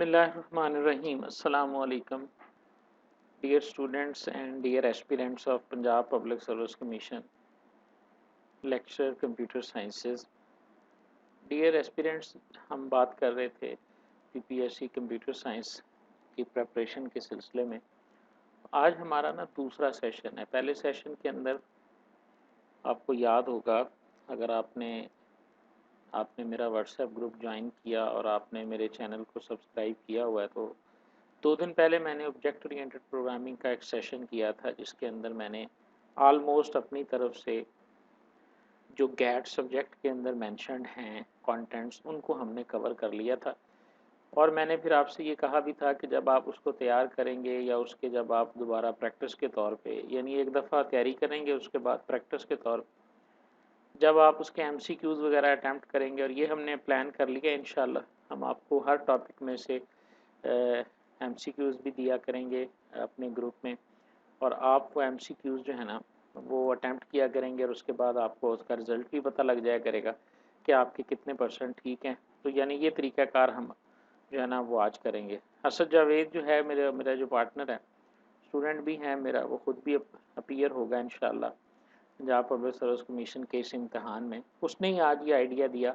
Bismillahirrahmanirrahim. Assalamu alaikum, dear students and dear aspirants of Punjab Public Service Commission, lecture Computer Sciences. Dear aspirants, हम बात कर रहे थे PPSC computer science की preparation के सिलसिले में। आज हमारा ना दूसरा सेशन है। पहले सेशन के अंदर आपको याद होगा, अगर आपने मेरा व्हाट्सएप ग्रुप ज्वाइन किया और आपने मेरे चैनल को सब्सक्राइब किया हुआ है, तो 2 दिन पहले मैंने ऑब्जेक्ट ओरिएंटेड प्रोग्रामिंग का एक सेशन किया था, जिसके अंदर मैंने ऑलमोस्ट अपनी तरफ से जो गैट सब्जेक्ट के अंदर मेंशन्ड हैं कंटेंट्स, उनको हमने कवर कर लिया था। और मैंने फिर आपसे ये कहा भी था कि जब आप उसको तैयार करेंगे या उसके जब आप दोबारा प्रैक्टिस के तौर पे, यानी एक दफ़ा तैयारी करेंगे उसके बाद प्रैक्टिस के तौर जब आप उसके एमसीक्यूज़ वगैरह अटैम्प्ट करेंगे, और ये हमने प्लान कर लिया इंशाल्लाह हम आपको हर टॉपिक में से एमसीक्यूज़ भी दिया करेंगे अपने ग्रुप में, और आप वो एमसीक्यूज़ जो है ना वो अटैम्प्ट किया करेंगे, और उसके बाद आपको उसका रिज़ल्ट भी पता लग जाया करेगा कि आपके कितने % ठीक हैं। तो यानी ये तरीक़ाकार हम जो है ना वो आज करेंगे। असद जावेद जो है मेरा जो पार्टनर है, स्टूडेंट भी हैं मेरा, वो ख़ुद भी अपीयर होगा इंशाल्लाह पंजाब पब्लिक सर्विस कमीशन के इस इम्तहान में। उसने ही आज ये आइडिया दिया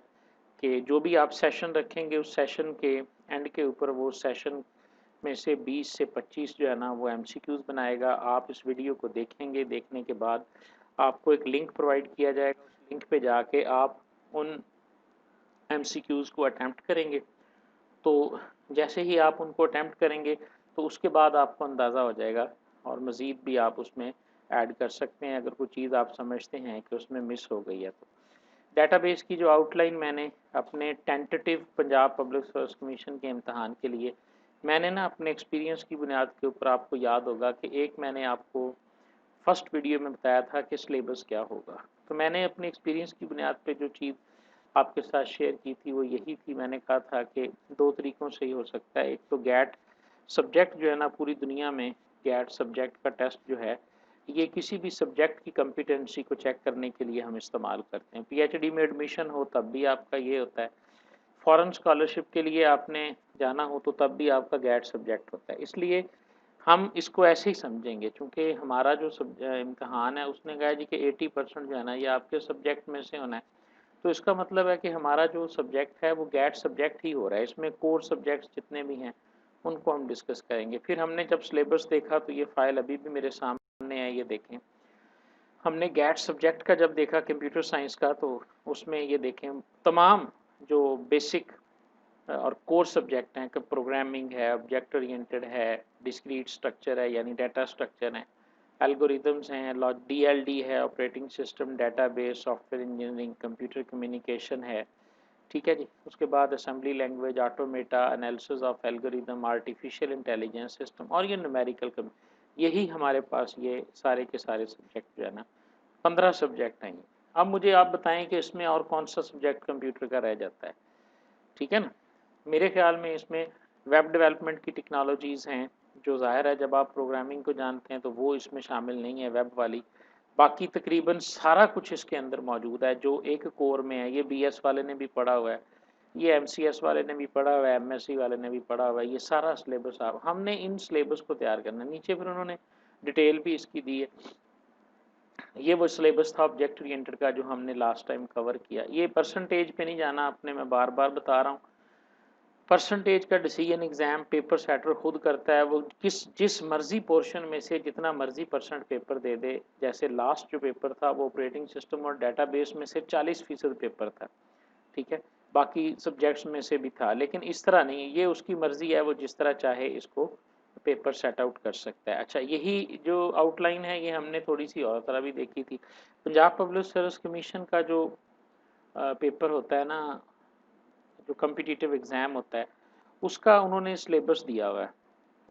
कि जो भी आप सेशन रखेंगे उस सेशन के एंड के ऊपर वो सेशन में से 20 से 25 जो है ना वो एमसीक्यूज़ बनाएगा। आप इस वीडियो को देखेंगे, देखने के बाद आपको एक लिंक प्रोवाइड किया जाएगा, उस लिंक पे जाके आप उन एमसीक्यूज़ को अटैम्प्ट करेंगे। तो जैसे ही आप उनको अटैम्प्ट करेंगे तो उसके बाद आपको अंदाज़ा हो जाएगा, और मज़ीद भी आप उसमें ऐड कर सकते हैं अगर कोई चीज़ आप समझते हैं कि उसमें मिस हो गई है। तो डेटाबेस की जो आउटलाइन मैंने अपने tentative Punjab public service commission के इम्तहान के लिए मैंने ना अपने एक्सपीरियंस की बुनियाद के ऊपर, आपको याद होगा कि एक मैंने आपको फर्स्ट वीडियो में बताया था कि सिलेबस क्या होगा। तो मैंने अपने एक्सपीरियंस की बुनियाद पे जो चीज़ आपके साथ शेयर की थी वो यही थी। मैंने कहा था कि 2 तरीक़ों से ही हो सकता है। एक तो गैट सब्जेक्ट जो है ना, पूरी दुनिया में गैट सब्जेक्ट का टेस्ट जो है, ये किसी भी सब्जेक्ट की कॉम्पिटेंसी को चेक करने के लिए हम इस्तेमाल करते हैं। पीएचडी में एडमिशन हो तब भी आपका ये होता है, फॉरेन स्कॉलरशिप के लिए आपने जाना हो तो तब भी आपका गैट सब्जेक्ट होता है। इसलिए हम इसको ऐसे ही समझेंगे, चूँकि हमारा जो इम्तहान है उसने कहा जी कि 80% जो है ना ये आपके सब्जेक्ट में से होना है। तो इसका मतलब है कि हमारा जो सब्जेक्ट है वो गैट सब्जेक्ट ही हो रहा है। इसमें कोर सब्जेक्ट्स जितने भी हैं उनको हम डिस्कस करेंगे। फिर हमने जब सिलेबस देखा तो ये फ़ाइल अभी भी मेरे सामने है, ये देखें। हमने गैट सब्जेक्ट का जब देखा कंप्यूटर साइंस का, तो उसमें ये देखें तमाम जो बेसिक और कोर सब्जेक्ट हैं कि प्रोग्रामिंग है, ऑब्जेक्ट ओरिएंटेड है, डिस्क्रीट स्ट्रक्चर है यानी डाटा स्ट्रक्चर है, एल्गोरिदम्स हैं, डीएलडी है, operating system, database, software engineering, computer communication है, ठीक है जी। उसके बाद assembly language, automata, analysis of algorithm, artificial intelligence system, और ये न्यूमेरिकल यही हमारे पास ये सारे के सारे सब्जेक्ट जो है ना 15 सब्जेक्ट हैं। अब मुझे आप बताएं कि इसमें और कौन सा सब्जेक्ट कंप्यूटर का रह जाता है, ठीक है ना। मेरे ख्याल में इसमें वेब डेवलपमेंट की टेक्नोलॉजीज़ हैं, जो ज़ाहिर है जब आप प्रोग्रामिंग को जानते हैं तो वो इसमें शामिल नहीं है वेब वाली। बाकी तकरीबन सारा कुछ इसके अंदर मौजूद है जो एक कोर में है। ये बीएस वाले ने भी पढ़ा हुआ है, ये एमसीएस वाले ने भी पढ़ा हुआ है, एमएससी वाले ने भी पढ़ा हुआ है। ये सारा सिलेबस आप हमने इन सिलेबस को तैयार करना है। नीचे फिर उन्होंने डिटेल भी इसकी दी है। ये वो सिलेबस था ऑब्जेक्ट ओरिएंटेड का जो हमने लास्ट टाइम कवर किया। ये परसेंटेज पे नहीं जाना आपने, मैं बार बार बता रहा हूँ। परसेंटेज का डिसीजन एग्ज़ाम पेपर सेटर खुद करता है। वो जिस मर्ज़ी पोर्शन में से जितना मर्ज़ी % पेपर दे दे। जैसे लास्ट जो पेपर था वो ऑपरेटिंग सिस्टम और डेटाबेस में से 40% पेपर था, ठीक है। बाकी सब्जेक्ट्स में से भी था, लेकिन इस तरह नहीं, ये उसकी मर्ज़ी है, वो जिस तरह चाहे इसको पेपर सेट आउट कर सकता है। अच्छा, यही जो आउटलाइन है ये हमने थोड़ी सी और तरह भी देखी थी। पंजाब पब्लिक सर्विस कमीशन का जो पेपर होता है ना, जो कॉम्पिटिटिव एग्ज़ाम होता है, उसका उन्होंने सिलेबस दिया हुआ है,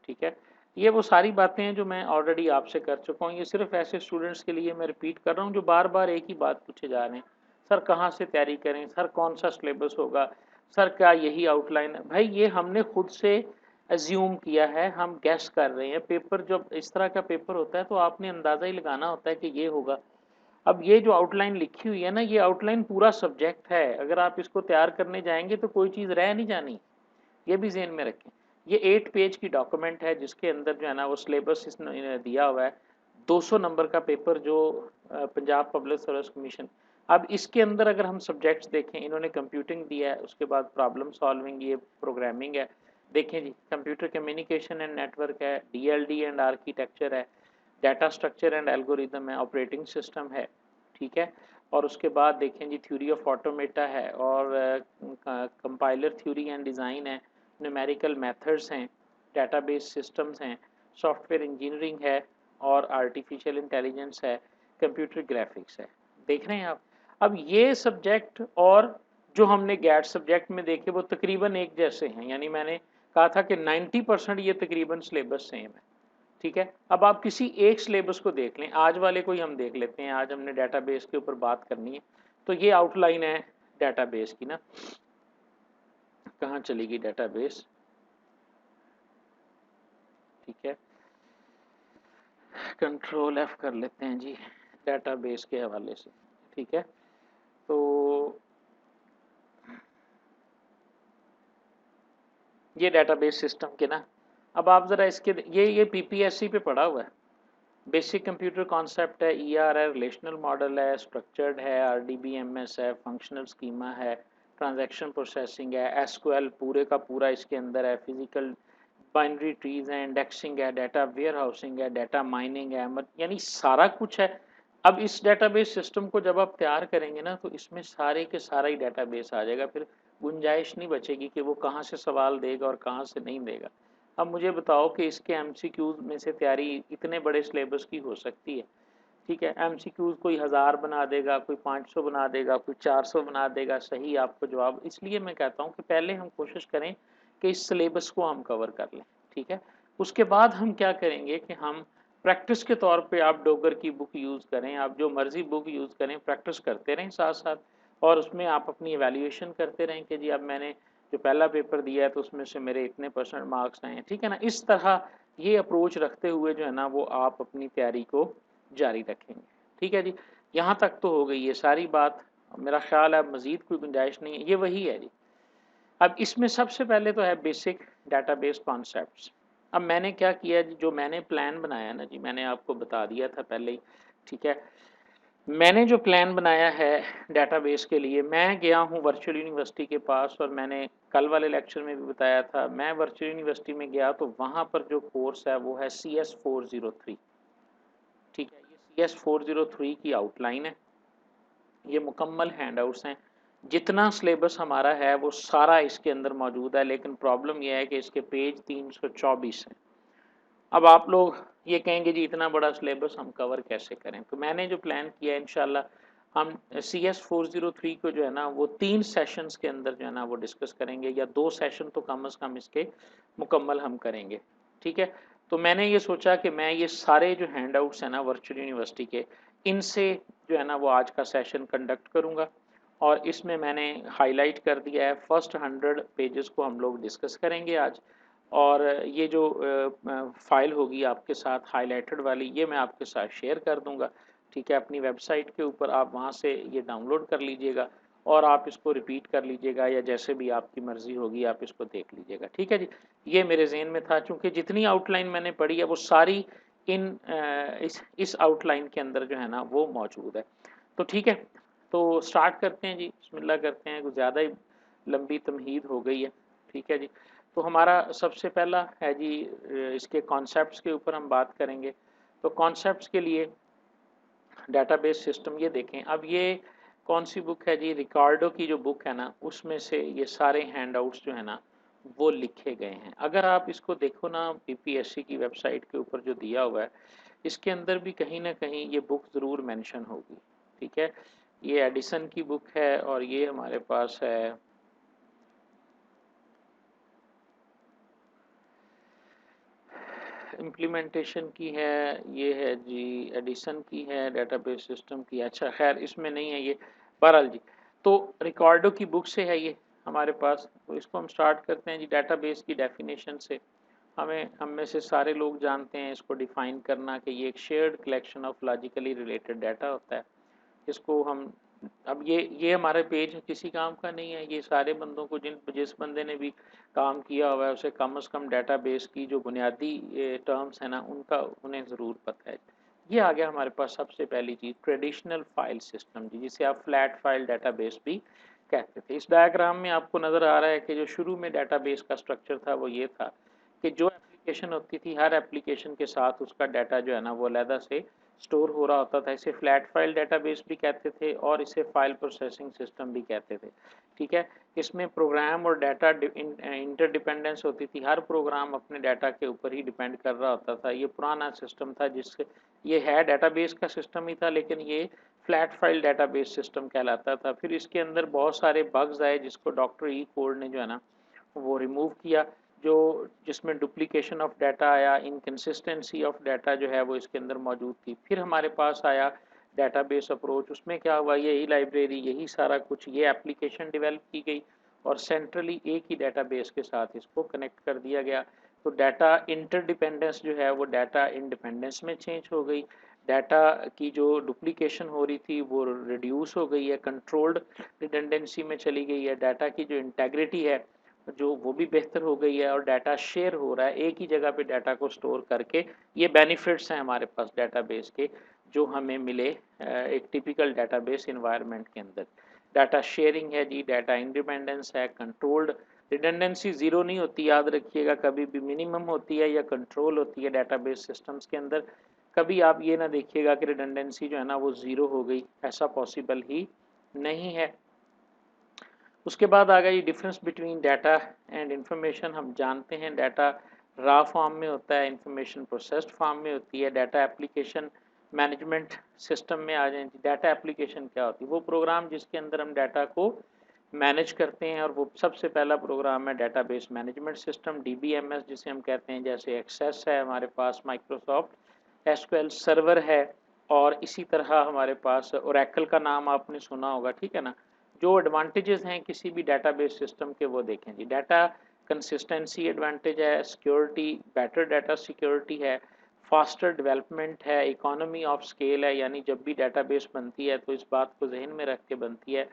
ठीक है। ये वो सारी बातें हैं जो मैं ऑलरेडी आपसे कर चुका हूँ। ये सिर्फ़ ऐसे स्टूडेंट्स के लिए मैं रिपीट कर रहा हूँ जो बार-बार एक ही बात पूछे जा रहे हैं, सर कहाँ से तैयारी करें, सर कौन-सा सिलेबस होगा, सर क्या यही आउटलाइन है। भाई ये हमने खुद से अज़्यूम किया है, हम गेस कर रहे हैं। पेपर जब इस तरह का पेपर होता है तो आपने अंदाज़ा ही लगाना होता है कि ये होगा। अब ये जो आउटलाइन लिखी हुई है ना, ये आउटलाइन पूरा सब्जेक्ट है। अगर आप इसको तैयार करने जाएँगे तो कोई चीज़ रह नहीं जानी, ये भी ज़हन में रखें। ये 8 पेज की डॉक्यूमेंट है जिसके अंदर जो है ना वो सिलेबस इसने दिया हुआ है 200 नंबर का पेपर जो पंजाब पब्लिक सर्विस कमीशन। अब इसके अंदर अगर हम सब्जेक्ट्स देखें, इन्होंने कंप्यूटिंग दिया है, उसके बाद प्रॉब्लम सॉल्विंग, ये प्रोग्रामिंग है। देखें जी, कंप्यूटर कम्युनिकेशन एंड नेटवर्क है, डीएलडी एंड आर्किटेक्चर है, डाटा स्ट्रक्चर एंड एल्गोरिदम है, ऑपरेटिंग सिस्टम है, ठीक है। और उसके बाद देखें जी, थ्योरी ऑफ ऑटोमेटा है, और कंपाइलर थ्योरी एंड डिज़ाइन है, न्यूमेरिकल मेथड्स हैं, डेटाबेस सिस्टम्स हैं, सॉफ्टवेयर इंजीनियरिंग है, और आर्टिफिशियल इंटेलिजेंस है, कंप्यूटर ग्राफिक्स है। देख रहे हैं आप। अब ये सब्जेक्ट और जो हमने गैट सब्जेक्ट में देखे वो तकरीबन एक जैसे हैं, यानी मैंने कहा था कि 90% ये तकरीबन सिलेबस सेम है, ठीक है। अब आप किसी एक सिलेबस को देख लें, आज वाले को ही हम देख लेते हैं, आज हमने डेटाबेस के ऊपर बात करनी है। तो ये आउटलाइन है डेटाबेस की ना, कहाँ चलेगी डेटाबेस, ठीक है, कंट्रोल F कर लेते हैं जी डेटाबेस के हवाले से, ठीक है। तो ये डेटाबेस सिस्टम के ना, अब आप ज़रा इसके ये पीपीएससी पे पड़ा हुआ है। बेसिक कंप्यूटर कॉन्सेप्ट है, ईआर है, रिलेशनल मॉडल है, स्ट्रक्चर्ड है, आरडीबीएमएस है, फंक्शनल स्कीमा है, ट्रांजैक्शन प्रोसेसिंग है, एसक्यूएल पूरे का पूरा इसके अंदर है, फिजिकल बाइनरी ट्रीज है, इंडेक्सिंग है, डाटा वेयर हाउसिंग है, डाटा माइनिंग है, यानी सारा कुछ है। अब इस डेटाबेस सिस्टम को जब आप तैयार करेंगे ना तो इसमें सारे के सारा ही डेटाबेस आ जाएगा, फिर गुंजाइश नहीं बचेगी कि वो कहाँ से सवाल देगा और कहाँ से नहीं देगा। अब मुझे बताओ कि इसके एमसीक्यूज में से तैयारी इतने बड़े सिलेबस की हो सकती है, ठीक है। एमसीक्यूज कोई 1000 बना देगा, कोई 500 बना देगा, कोई 400 बना देगा सही आपको जवाब। इसलिए मैं कहता हूँ कि पहले हम कोशिश करें कि इस सिलेबस को हम कवर कर लें, ठीक है। उसके बाद हम क्या करेंगे कि हम प्रैक्टिस के तौर पे आप डोगर की बुक यूज़ करें, आप जो मर्जी बुक यूज़ करें, प्रैक्टिस करते रहें साथ साथ, और उसमें आप अपनी एवेल्यूएशन करते रहें कि जी अब मैंने जो पहला पेपर दिया है तो उसमें से मेरे इतने परसेंट मार्क्स आए हैं, ठीक है ना। इस तरह ये अप्रोच रखते हुए जो है ना वो आप अपनी तैयारी को जारी रखेंगे, ठीक है जी। यहाँ तक तो हो गई है सारी बात, मेरा ख्याल है अब मज़ीद कोई गुंजाइश नहीं है, ये वही है जी। अब इसमें सबसे पहले तो है बेसिक डाटाबेस कॉन्सेप्ट्स। अब मैंने क्या किया जी, जो मैंने प्लान बनाया ना जी, मैंने आपको बता दिया था पहले ही, ठीक है। मैंने जो प्लान बनाया है डेटाबेस के लिए, मैं गया हूँ वर्चुअल यूनिवर्सिटी के पास, और मैंने कल वाले लेक्चर में भी बताया था, मैं वर्चुअल यूनिवर्सिटी में गया तो वहाँ पर जो कोर्स है वो है CS403, ठीक है। ये CS403 की आउटलाइन है, ये मुकम्मल हैंडआउट्स हैं, जितना सिलेबस हमारा है वो सारा इसके अंदर मौजूद है, लेकिन प्रॉब्लम यह है कि इसके पेज 324 हैं। अब आप लोग ये कहेंगे जी इतना बड़ा सिलेबस हम कवर कैसे करें, तो मैंने जो प्लान किया है इंशाल्लाह हम CS403 को जो है ना वो 3 सेशंस के अंदर जो है ना वो डिस्कस करेंगे, या 2 सेशन तो कम से कम इसके मुकम्मल हम करेंगे, ठीक है। तो मैंने ये सोचा कि मैं ये सारे जो हैंडआउट्स हैं ना वर्चुअल यूनिवर्सिटी के, इनसे जो है ना वो आज का सेशन कंडक्ट करूँगा, और इसमें मैंने हाईलाइट कर दिया है फर्स्ट 100 पेजेस को हम लोग डिस्कस करेंगे आज। और ये जो फाइल होगी आपके साथ हाइलाइटेड वाली, ये मैं आपके साथ शेयर कर दूंगा, ठीक है। अपनी वेबसाइट के ऊपर आप वहाँ से ये डाउनलोड कर लीजिएगा, और आप इसको रिपीट कर लीजिएगा, या जैसे भी आपकी मर्ज़ी होगी आप इसको देख लीजिएगा, ठीक है जी। ये मेरे जहन में था, चूँकि जितनी आउटलाइन मैंने पढ़ी है वो सारी इन इस आउटलाइन के अंदर जो है ना वो मौजूद है। तो ठीक है, तो स्टार्ट करते हैं जी, बिस्मिल्लाह करते हैं, कुछ ज़्यादा ही लंबी तमहीद हो गई है, ठीक है जी। तो हमारा सबसे पहला है जी इसके कॉन्सेप्ट्स के ऊपर हम बात करेंगे। तो कॉन्सेप्ट्स के लिए डेटाबेस सिस्टम, ये देखें, अब ये कौन सी बुक है जी, रिकार्डो की जो बुक है ना उसमें से ये सारे हैंडआउट्स जो है ना वो लिखे गए हैं। अगर आप इसको देखो ना पीपीएससी की वेबसाइट के ऊपर जो दिया हुआ है, इसके अंदर भी कहीं ना कहीं ये बुक ज़रूर मेंशन होगी, ठीक है। ये एडिसन की बुक है, और ये हमारे पास है इम्प्लीमेंटेशन की है, ये है जी एडिसन की है, डेटाबेस सिस्टम की, अच्छा खैर इसमें नहीं है ये, बहरहाल जी। तो रिकॉर्डो की बुक से है ये हमारे पास, तो इसको हम स्टार्ट करते हैं जी डेटाबेस की डेफिनेशन से। हम में से सारे लोग जानते हैं इसको डिफ़ाइन करना कि ये एक shared collection of logically related data होता है। इसको हम अब ये हमारे पेज किसी काम का नहीं है, ये सारे बंदों को जिस बंदे ने भी काम किया हुआ है उसे कम से कम डेटाबेस की जो बुनियादी टर्म्स है ना उनका उन्हें ज़रूर पता है। ये आ गया हमारे पास सबसे पहली चीज़ ट्रेडिशनल फाइल सिस्टम जी, जिसे आप फ्लैट फाइल डेटाबेस भी कहते थे। इस डायग्राम में आपको नज़र आ रहा है कि जो शुरू में डेटाबेस का स्ट्रक्चर था वो ये था कि जो एप्लीकेशन होती थी हर एप्लीकेशन के साथ उसका डाटा जो है ना वो अलहदा से स्टोर हो रहा होता था। इसे फ्लैट फाइल डेटाबेस भी कहते थे और इसे फाइल प्रोसेसिंग सिस्टम भी कहते थे। ठीक है, इसमें प्रोग्राम और डाटा इंटरडिपेंडेंस होती थी, हर प्रोग्राम अपने डाटा के ऊपर ही डिपेंड कर रहा होता था। ये पुराना सिस्टम था जिससे ये है डेटाबेस का सिस्टम ही था, लेकिन ये फ्लैट फाइल डेटाबेस सिस्टम कहलाता था। फिर इसके अंदर बहुत सारे बग्स आए जिसको डॉक्टर ई कोड ने जो है ना वो रिमूव किया, जो जिसमें डुप्लीकेशन ऑफ डाटा आया, इनकन्सिस्टेंसी ऑफ डाटा जो है वो इसके अंदर मौजूद थी। फिर हमारे पास आया डेटाबेस अप्रोच, उसमें क्या हुआ, यही लाइब्रेरी यही सारा कुछ ये एप्लीकेशन डेवलप की गई और सेंट्रली एक ही डेटाबेस के साथ इसको कनेक्ट कर दिया गया। तो डाटा इंटरडिपेंडेंस जो है वो डाटा इंडिपेंडेंस में चेंज हो गई, डाटा की जो डुप्लीकेशन हो रही थी वो रिड्यूस हो गई है, कंट्रोल्ड रिडंडेंसी में चली गई है, डाटा की जो इंटेग्रिटी है जो वो भी बेहतर हो गई है और डाटा शेयर हो रहा है एक ही जगह पे डाटा को स्टोर करके। ये बेनिफिट्स हैं हमारे पास डाटाबेस के जो हमें मिले एक टिपिकल डाटाबेस इन्वायरमेंट के अंदर। डाटा शेयरिंग है जी, डाटा इंडिपेंडेंस है, कंट्रोल्ड रिडंडेंसी ज़ीरो नहीं होती, याद रखिएगा, कभी भी मिनिमम होती है या कंट्रोल होती है डाटाबेस सिस्टम्स के अंदर। कभी आप ये ना देखिएगा कि रिडंडेंसी जो है ना वो ज़ीरो हो गई, ऐसा पॉसिबल ही नहीं है। उसके बाद आ गई difference between data and information. हम जानते हैं डाटा रॉ फॉर्म में होता है, इंफॉर्मेशन प्रोसेस्ड फॉर्म में होती है। डाटा एप्लीकेशन मैनेजमेंट सिस्टम में आ जाए। डाटा एप्लीकेशन क्या होती है, वो प्रोग्राम जिसके अंदर हम डाटा को मैनेज करते हैं और वो सबसे पहला प्रोग्राम है डाटाबेस मैनेजमेंट सिस्टम डीबीएमएस जिसे हम कहते हैं। जैसे एक्सेस है हमारे पास, माइक्रोसॉफ्ट एसक्यूएल सर्वर है, और इसी तरह हमारे पास ओरेकल का नाम आपने सुना होगा, ठीक है ना। जो एडवांटेजेस हैं किसी भी डाटाबेस सिस्टम के वो देखें जी। डाटा कंसिस्टेंसी एडवांटेज है, सिक्योरिटी बेटर डाटा सिक्योरिटी है, फास्टर डेवलपमेंट है, इकोनॉमी ऑफ स्केल है, यानी जब भी डाटाबेस बनती है तो इस बात को जहन में रख के बनती है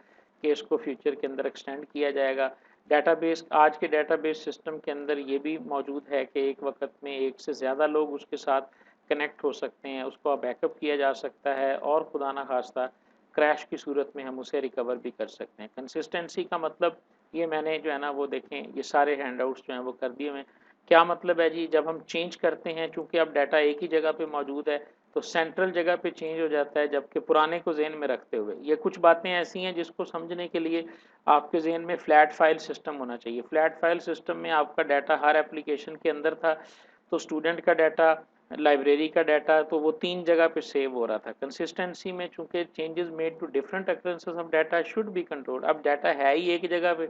कि इसको फ्यूचर के अंदर एक्सटेंड किया जाएगा। डाटाबेस आज के डाटाबेस सिस्टम के अंदर ये भी मौजूद है कि एक वक्त में एक से ज़्यादा लोग उसके साथ कनेक्ट हो सकते हैं, उसको बैकअप किया जा सकता है और खुदा ना खास्ता क्रैश की सूरत में हम उसे रिकवर भी कर सकते हैं। कंसिस्टेंसी का मतलब ये मैंने जो है ना वो देखें, ये सारे हैंडआउट्स जो हैं वो कर दिए हुए। क्या मतलब है जी, जब हम चेंज करते हैं चूंकि अब डाटा एक ही जगह पे मौजूद है तो सेंट्रल जगह पे चेंज हो जाता है, जबकि पुराने को जेन में रखते हुए। ये कुछ बातें ऐसी हैं जिसको समझने के लिए आपके जेन में फ्लैट फाइल सिस्टम होना चाहिए। फ्लैट फाइल सिस्टम में आपका डाटा हर एप्लीकेशन के अंदर था, तो स्टूडेंट का डाटा, लाइब्रेरी का डाटा, तो वो तीन जगह पे सेव हो रहा था। कंसिस्टेंसी में चूंकि changes made to different occurrences of data should be controlled, अब डाटा है ही एक जगह पे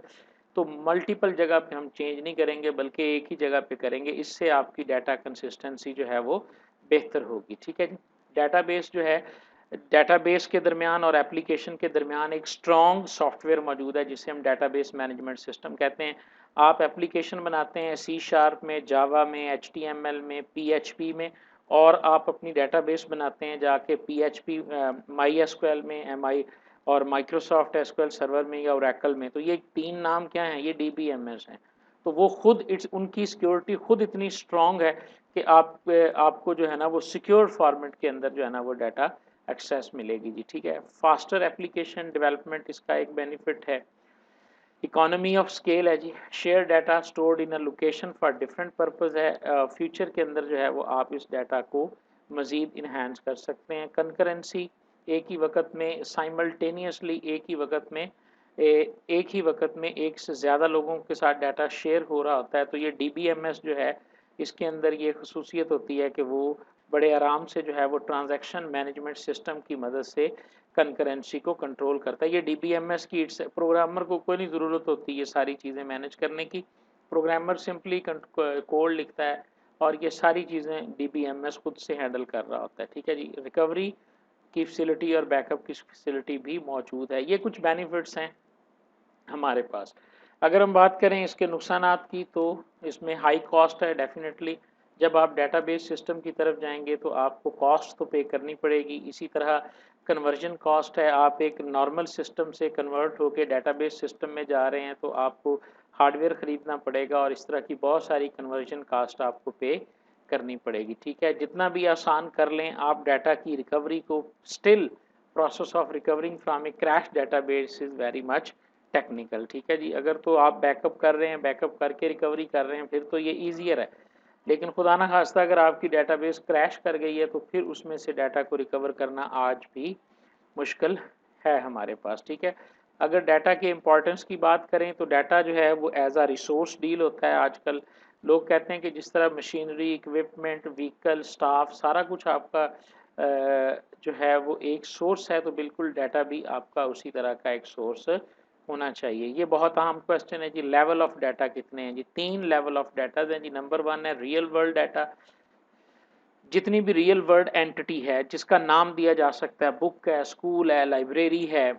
तो मल्टीपल जगह पे हम चेंज नहीं करेंगे बल्कि एक ही जगह पे करेंगे, इससे आपकी डाटा कंसिस्टेंसी जो है वो बेहतर होगी। ठीक है जी। डाटाबेस जो है, डेटाबेस के दरमियान और एप्लीकेशन के दरमियान एक स्ट्रॉन्ग सॉफ्टवेयर मौजूद है जिसे हम डेटाबेस मैनेजमेंट सिस्टम कहते हैं। आप एप्लीकेशन बनाते हैं सी शार्प में, जावा में, एच टी एम एल में, पी एच पी में, और आप अपनी डेटाबेस बनाते हैं जाके पी एच पी माई एस क्यू एल में, एम आई और माइक्रोसॉफ्ट एसक्यूएल सर्वर में या ओरेकल में। तो ये तीन नाम क्या हैं, ये डीबीएमएस हैं। तो वो खुद उनकी सिक्योरिटी खुद इतनी स्ट्रांग है कि आपको जो है ना वो सिक्योर फॉर्मेट के अंदर जो है ना वो डाटा एक्सेस मिलेगी जी। ठीक है, फास्टर एप्लीकेशन डेवलपमेंट इसका एक बेनिफिट है। इकोनॉमी ऑफ स्केल है जी, share data stored in a location for different purpose है। फ्यूचर के अंदर जो है वो आप इस डाटा को मज़ीद इन्हांस कर सकते हैं। कंकरेंसी, एक ही वक्त में साइमल्टेनियसली एक ही वक्त में एक से ज़्यादा लोगों के साथ डाटा शेयर हो रहा होता है। तो ये डीबीएमएस जो है इसके अंदर ये खसूसियत होती है कि वो बड़े आराम से जो है वो ट्रांजैक्शन मैनेजमेंट सिस्टम की मदद से कंकरेंसी को कंट्रोल करता है। ये डीबीएमएस की प्रोग्रामर को कोई नहीं ज़रूरत होती ये सारी चीज़ें मैनेज करने की। प्रोग्रामर सिंपली कोड लिखता है और ये सारी चीज़ें डीबीएमएस खुद से हैंडल कर रहा होता है। ठीक है जी। रिकवरी की फैसिलिटी और बैकअप की फैसिलिटी भी मौजूद है। ये कुछ बेनिफिट्स हैं हमारे पास। अगर हम बात करें इसके नुकसानात की तो इसमें हाई कॉस्ट है डेफिनेटली, जब आप डेटाबेस सिस्टम की तरफ जाएंगे तो आपको कॉस्ट तो पे करनी पड़ेगी। इसी तरह कन्वर्जन कॉस्ट है, आप एक नॉर्मल सिस्टम से कन्वर्ट होकर डेटाबेस सिस्टम में जा रहे हैं तो आपको हार्डवेयर ख़रीदना पड़ेगा और इस तरह की बहुत सारी कन्वर्जन कास्ट आपको पे करनी पड़ेगी। ठीक है, जितना भी आसान कर लें आप डाटा की रिकवरी को, still process of recovering from A crash database is very much technical. ठीक है जी, अगर तो आप बैकअप कर रहे हैं, बैकअप करके रिकवरी कर रहे हैं, फिर तो ये ईजियर है। लेकिन खुदा ना खास्ता अगर आपकी डेटाबेस क्रैश कर गई है तो फिर उसमें से डाटा को रिकवर करना आज भी मुश्किल है हमारे पास। ठीक है, अगर डाटा के इम्पोर्टेंस की बात करें तो डाटा जो है वो एज आ रिसोर्स डील होता है आजकल। लोग कहते हैं कि जिस तरह मशीनरी, इक्विपमेंट, व्हीकल, स्टाफ सारा कुछ आपका जो है वो एक सोर्स है, तो बिल्कुल डाटा भी आपका उसी तरह का एक सोर्स होना चाहिए। ये बहुत अहम क्वेश्चन है जी, लेवल ऑफ डाटा कितने हैं जी? 3 लेवल ऑफ डाटा हैं जी। नंबर 1 है रियल वर्ल्ड डाटा, जितनी भी रियल वर्ल्ड एंटिटी है जिसका नाम दिया जा सकता है, बुक है, स्कूल है, लाइब्रेरी है,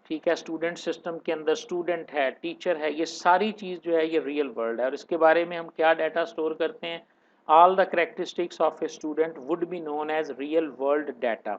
ठीक है, स्टूडेंट सिस्टम के अंदर स्टूडेंट है, टीचर है, ये सारी चीज़ जो है ये रियल वर्ल्ड है। और इसके बारे में हम क्या डाटा स्टोर करते हैं? All the characteristics of a student would be known as real world data.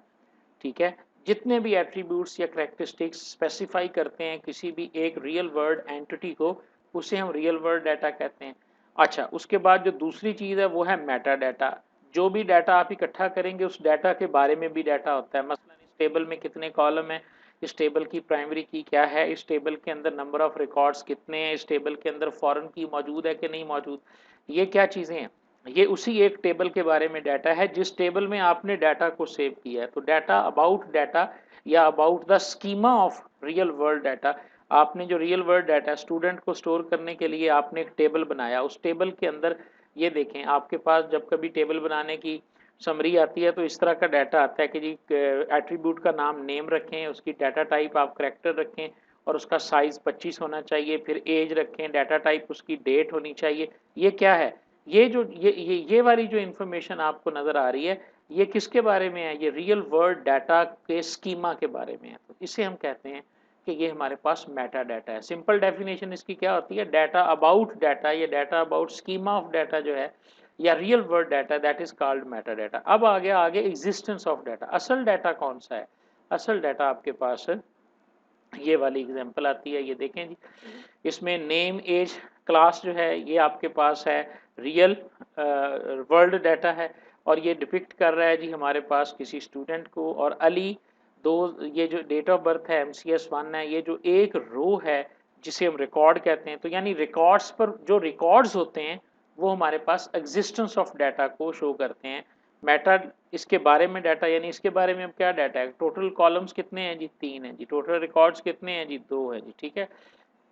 ठीक है, जितने भी एट्रीब्यूट्स या करेक्टरिस्टिक्स स्पेसिफाई करते हैं किसी भी एक रियल वर्ल्ड एंटिटी को, उसे हम रियल वर्ल्ड डाटा कहते हैं। अच्छा, उसके बाद जो दूसरी चीज़ है वो है मेटा डाटा। जो भी डाटा आप इकट्ठा करेंगे उस डाटा के बारे में भी डाटा होता है। मसलन इस टेबल में कितने कॉलम है, इस टेबल की प्राइमरी की क्या है, इस टेबल के अंदर नंबर ऑफ रिकॉर्ड्स कितने हैं, इस टेबल के अंदर फॉरेन की मौजूद है कि नहीं मौजूद। ये क्या चीज़ें हैं? ये उसी एक टेबल के बारे में डाटा है जिस टेबल में आपने डाटा को सेव किया है। तो डाटा अबाउट डाटा या about the schema of real world data, आपने जो रियल वर्ल्ड डाटा स्टूडेंट को स्टोर करने के लिए आपने एक टेबल बनाया, उस टेबल के अंदर ये देखें आपके पास जब कभी टेबल बनाने की समरी आती है तो इस तरह का डाटा आता है कि जी एट्रीब्यूट का नाम नेम रखें, उसकी डाटा टाइप आप करेक्टर रखें और उसका साइज 25 होना चाहिए, फिर एज रखें, डाटा टाइप उसकी डेट होनी चाहिए। ये क्या है? ये जो ये वाली जो इन्फॉर्मेशन आपको नज़र आ रही है, ये किसके बारे में है? ये रियल वर्ल्ड डाटा के स्कीमा के बारे में है। तो इसे हम कहते हैं कि ये हमारे पास मेटा डाटा है। सिंपल डेफिनेशन इसकी क्या होती है? डाटा अबाउट डाटा, ये data about schema of data जो है या real world data, that is called Meta data. अब आ गया आगे एग्जिस्टेंस ऑफ डाटा। असल डाटा कौन सा है? असल डाटा आपके पास ये वाली एग्जांपल आती है, ये देखें जी। इसमें नेम, एज, क्लास जो है ये आपके पास है रियल वर्ल्ड डाटा है और ये डिपिक्ट कर रहा है जी हमारे पास किसी स्टूडेंट को। और अली दो, ये जो डेट ऑफ बर्थ है MCS1 है, ये जो एक रो है जिसे हम रिकॉर्ड कहते हैं। तो यानी रिकॉर्ड्स पर जो रिकॉर्ड्स होते हैं वो हमारे पास एग्जिस्टेंस ऑफ डाटा को शो करते हैं। मेटा इसके बारे में डाटा, यानी इसके बारे में अब क्या डाटा है? टोटल कॉलम्स कितने हैं जी? 3 हैं जी। टोटल रिकॉर्ड्स कितने हैं जी? 2 हैं जी। ठीक है,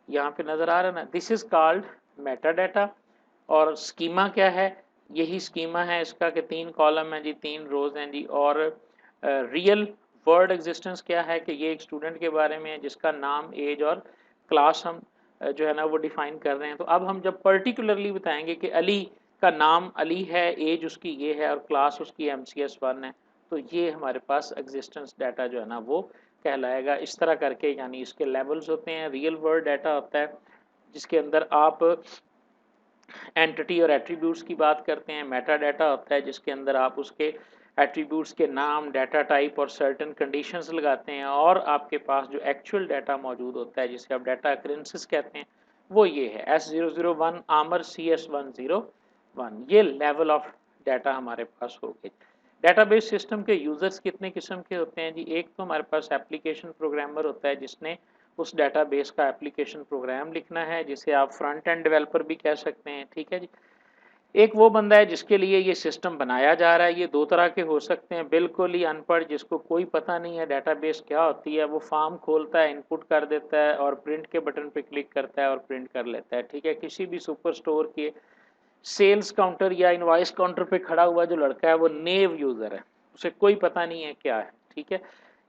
यहाँ पे नजर आ रहा है ना, this is called Meta data. और स्कीमा क्या है? यही स्कीमा है इसका कि 3 कॉलम है जी, 3 रोज हैं जी। और रियल वर्ड एग्जिस्टेंस क्या है कि ये एक स्टूडेंट के बारे में है जिसका नाम, एज और क्लास हम जो है ना वो डिफाइन कर रहे हैं। तो अब हम जब पर्टिकुलरली बताएंगे कि अली का नाम अली है, एज उसकी ये है और क्लास उसकी MCS1 है, तो ये हमारे पास एग्जिस्टेंस डाटा जो है ना वो कहलाएगा। इस तरह करके यानी इसके लेवल्स होते हैं। रियल वर्ल्ड डाटा होता है जिसके अंदर आप एंटिटी और एट्रीब्यूट्स की बात करते हैं। मेटा डाटा होता है जिसके अंदर आप उसके एट्रीब्यूट्स के नाम, डाटा टाइप और सर्टेन कंडीशंस लगाते हैं। और आपके पास जो एक्चुअल डाटा मौजूद होता है जिसे आप डाटा अक्रेंसेस कहते हैं, वो ये है S001 आमर CS101। ये लेवल ऑफ डाटा हमारे पास हो गए। डेटाबेस सिस्टम के यूजर्स कितने किस्म के होते हैं जी? एक तो हमारे पास एप्लीकेशन प्रोग्रामर होता है जिसने उस डेटाबेस का एप्लीकेशन प्रोग्राम लिखना है, जिसे आप फ्रंट एंड डेवलपर भी कह सकते हैं। ठीक है जी। एक वो बंदा है जिसके लिए ये सिस्टम बनाया जा रहा है। ये दो तरह के हो सकते हैं, बिल्कुल ही अनपढ़ जिसको कोई पता नहीं है डेटाबेस क्या होती है, वो फॉर्म खोलता है, इनपुट कर देता है और प्रिंट के बटन पे क्लिक करता है और प्रिंट कर लेता है। ठीक है, किसी भी सुपर स्टोर के सेल्स काउंटर या इनवॉइस काउंटर पे खड़ा हुआ जो लड़का है वो नेव यूजर है, उसे कोई पता नहीं है क्या है। ठीक है,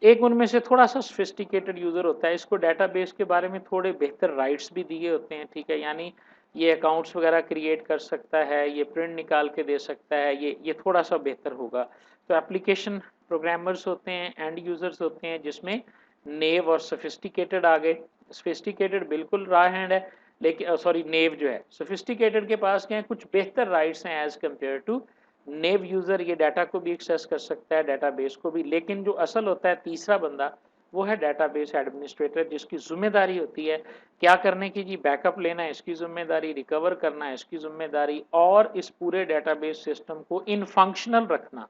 एक उनमें से थोड़ा सा सोफिस्टिकेटेड यूजर होता है, इसको डेटाबेस के बारे में थोड़े बेहतर राइट्स भी दिए होते हैं। ठीक है, यानी ये अकाउंट्स वगैरह क्रिएट कर सकता है, ये प्रिंट निकाल के दे सकता है, ये थोड़ा सा बेहतर होगा। तो एप्लीकेशन प्रोग्रामर्स होते हैं, एंड यूजर्स होते हैं जिसमें नेव और सोफिस्टिकेटेड आ गए। सोफिस्टिकेटेड बिल्कुल रॉ हैंड है, लेकिन सॉरी नेव जो है, सोफिस्टिकेटेड के पास क्या है, कुछ बेहतर राइट्स हैं as compared to naive user. ये डाटा को भी एक्सेस कर सकता है, डाटाबेस को भी, लेकिन जो असल होता है तीसरा बंदा वो है डाटाबेस एडमिनिस्ट्रेटर, जिसकी जिम्मेदारी होती है क्या करने की जी, बैकअप लेना है इसकी जिम्मेदारी, रिकवर करना है इसकी जिम्मेदारी, और इस पूरे डाटाबेस सिस्टम को इन फंक्शनल रखना,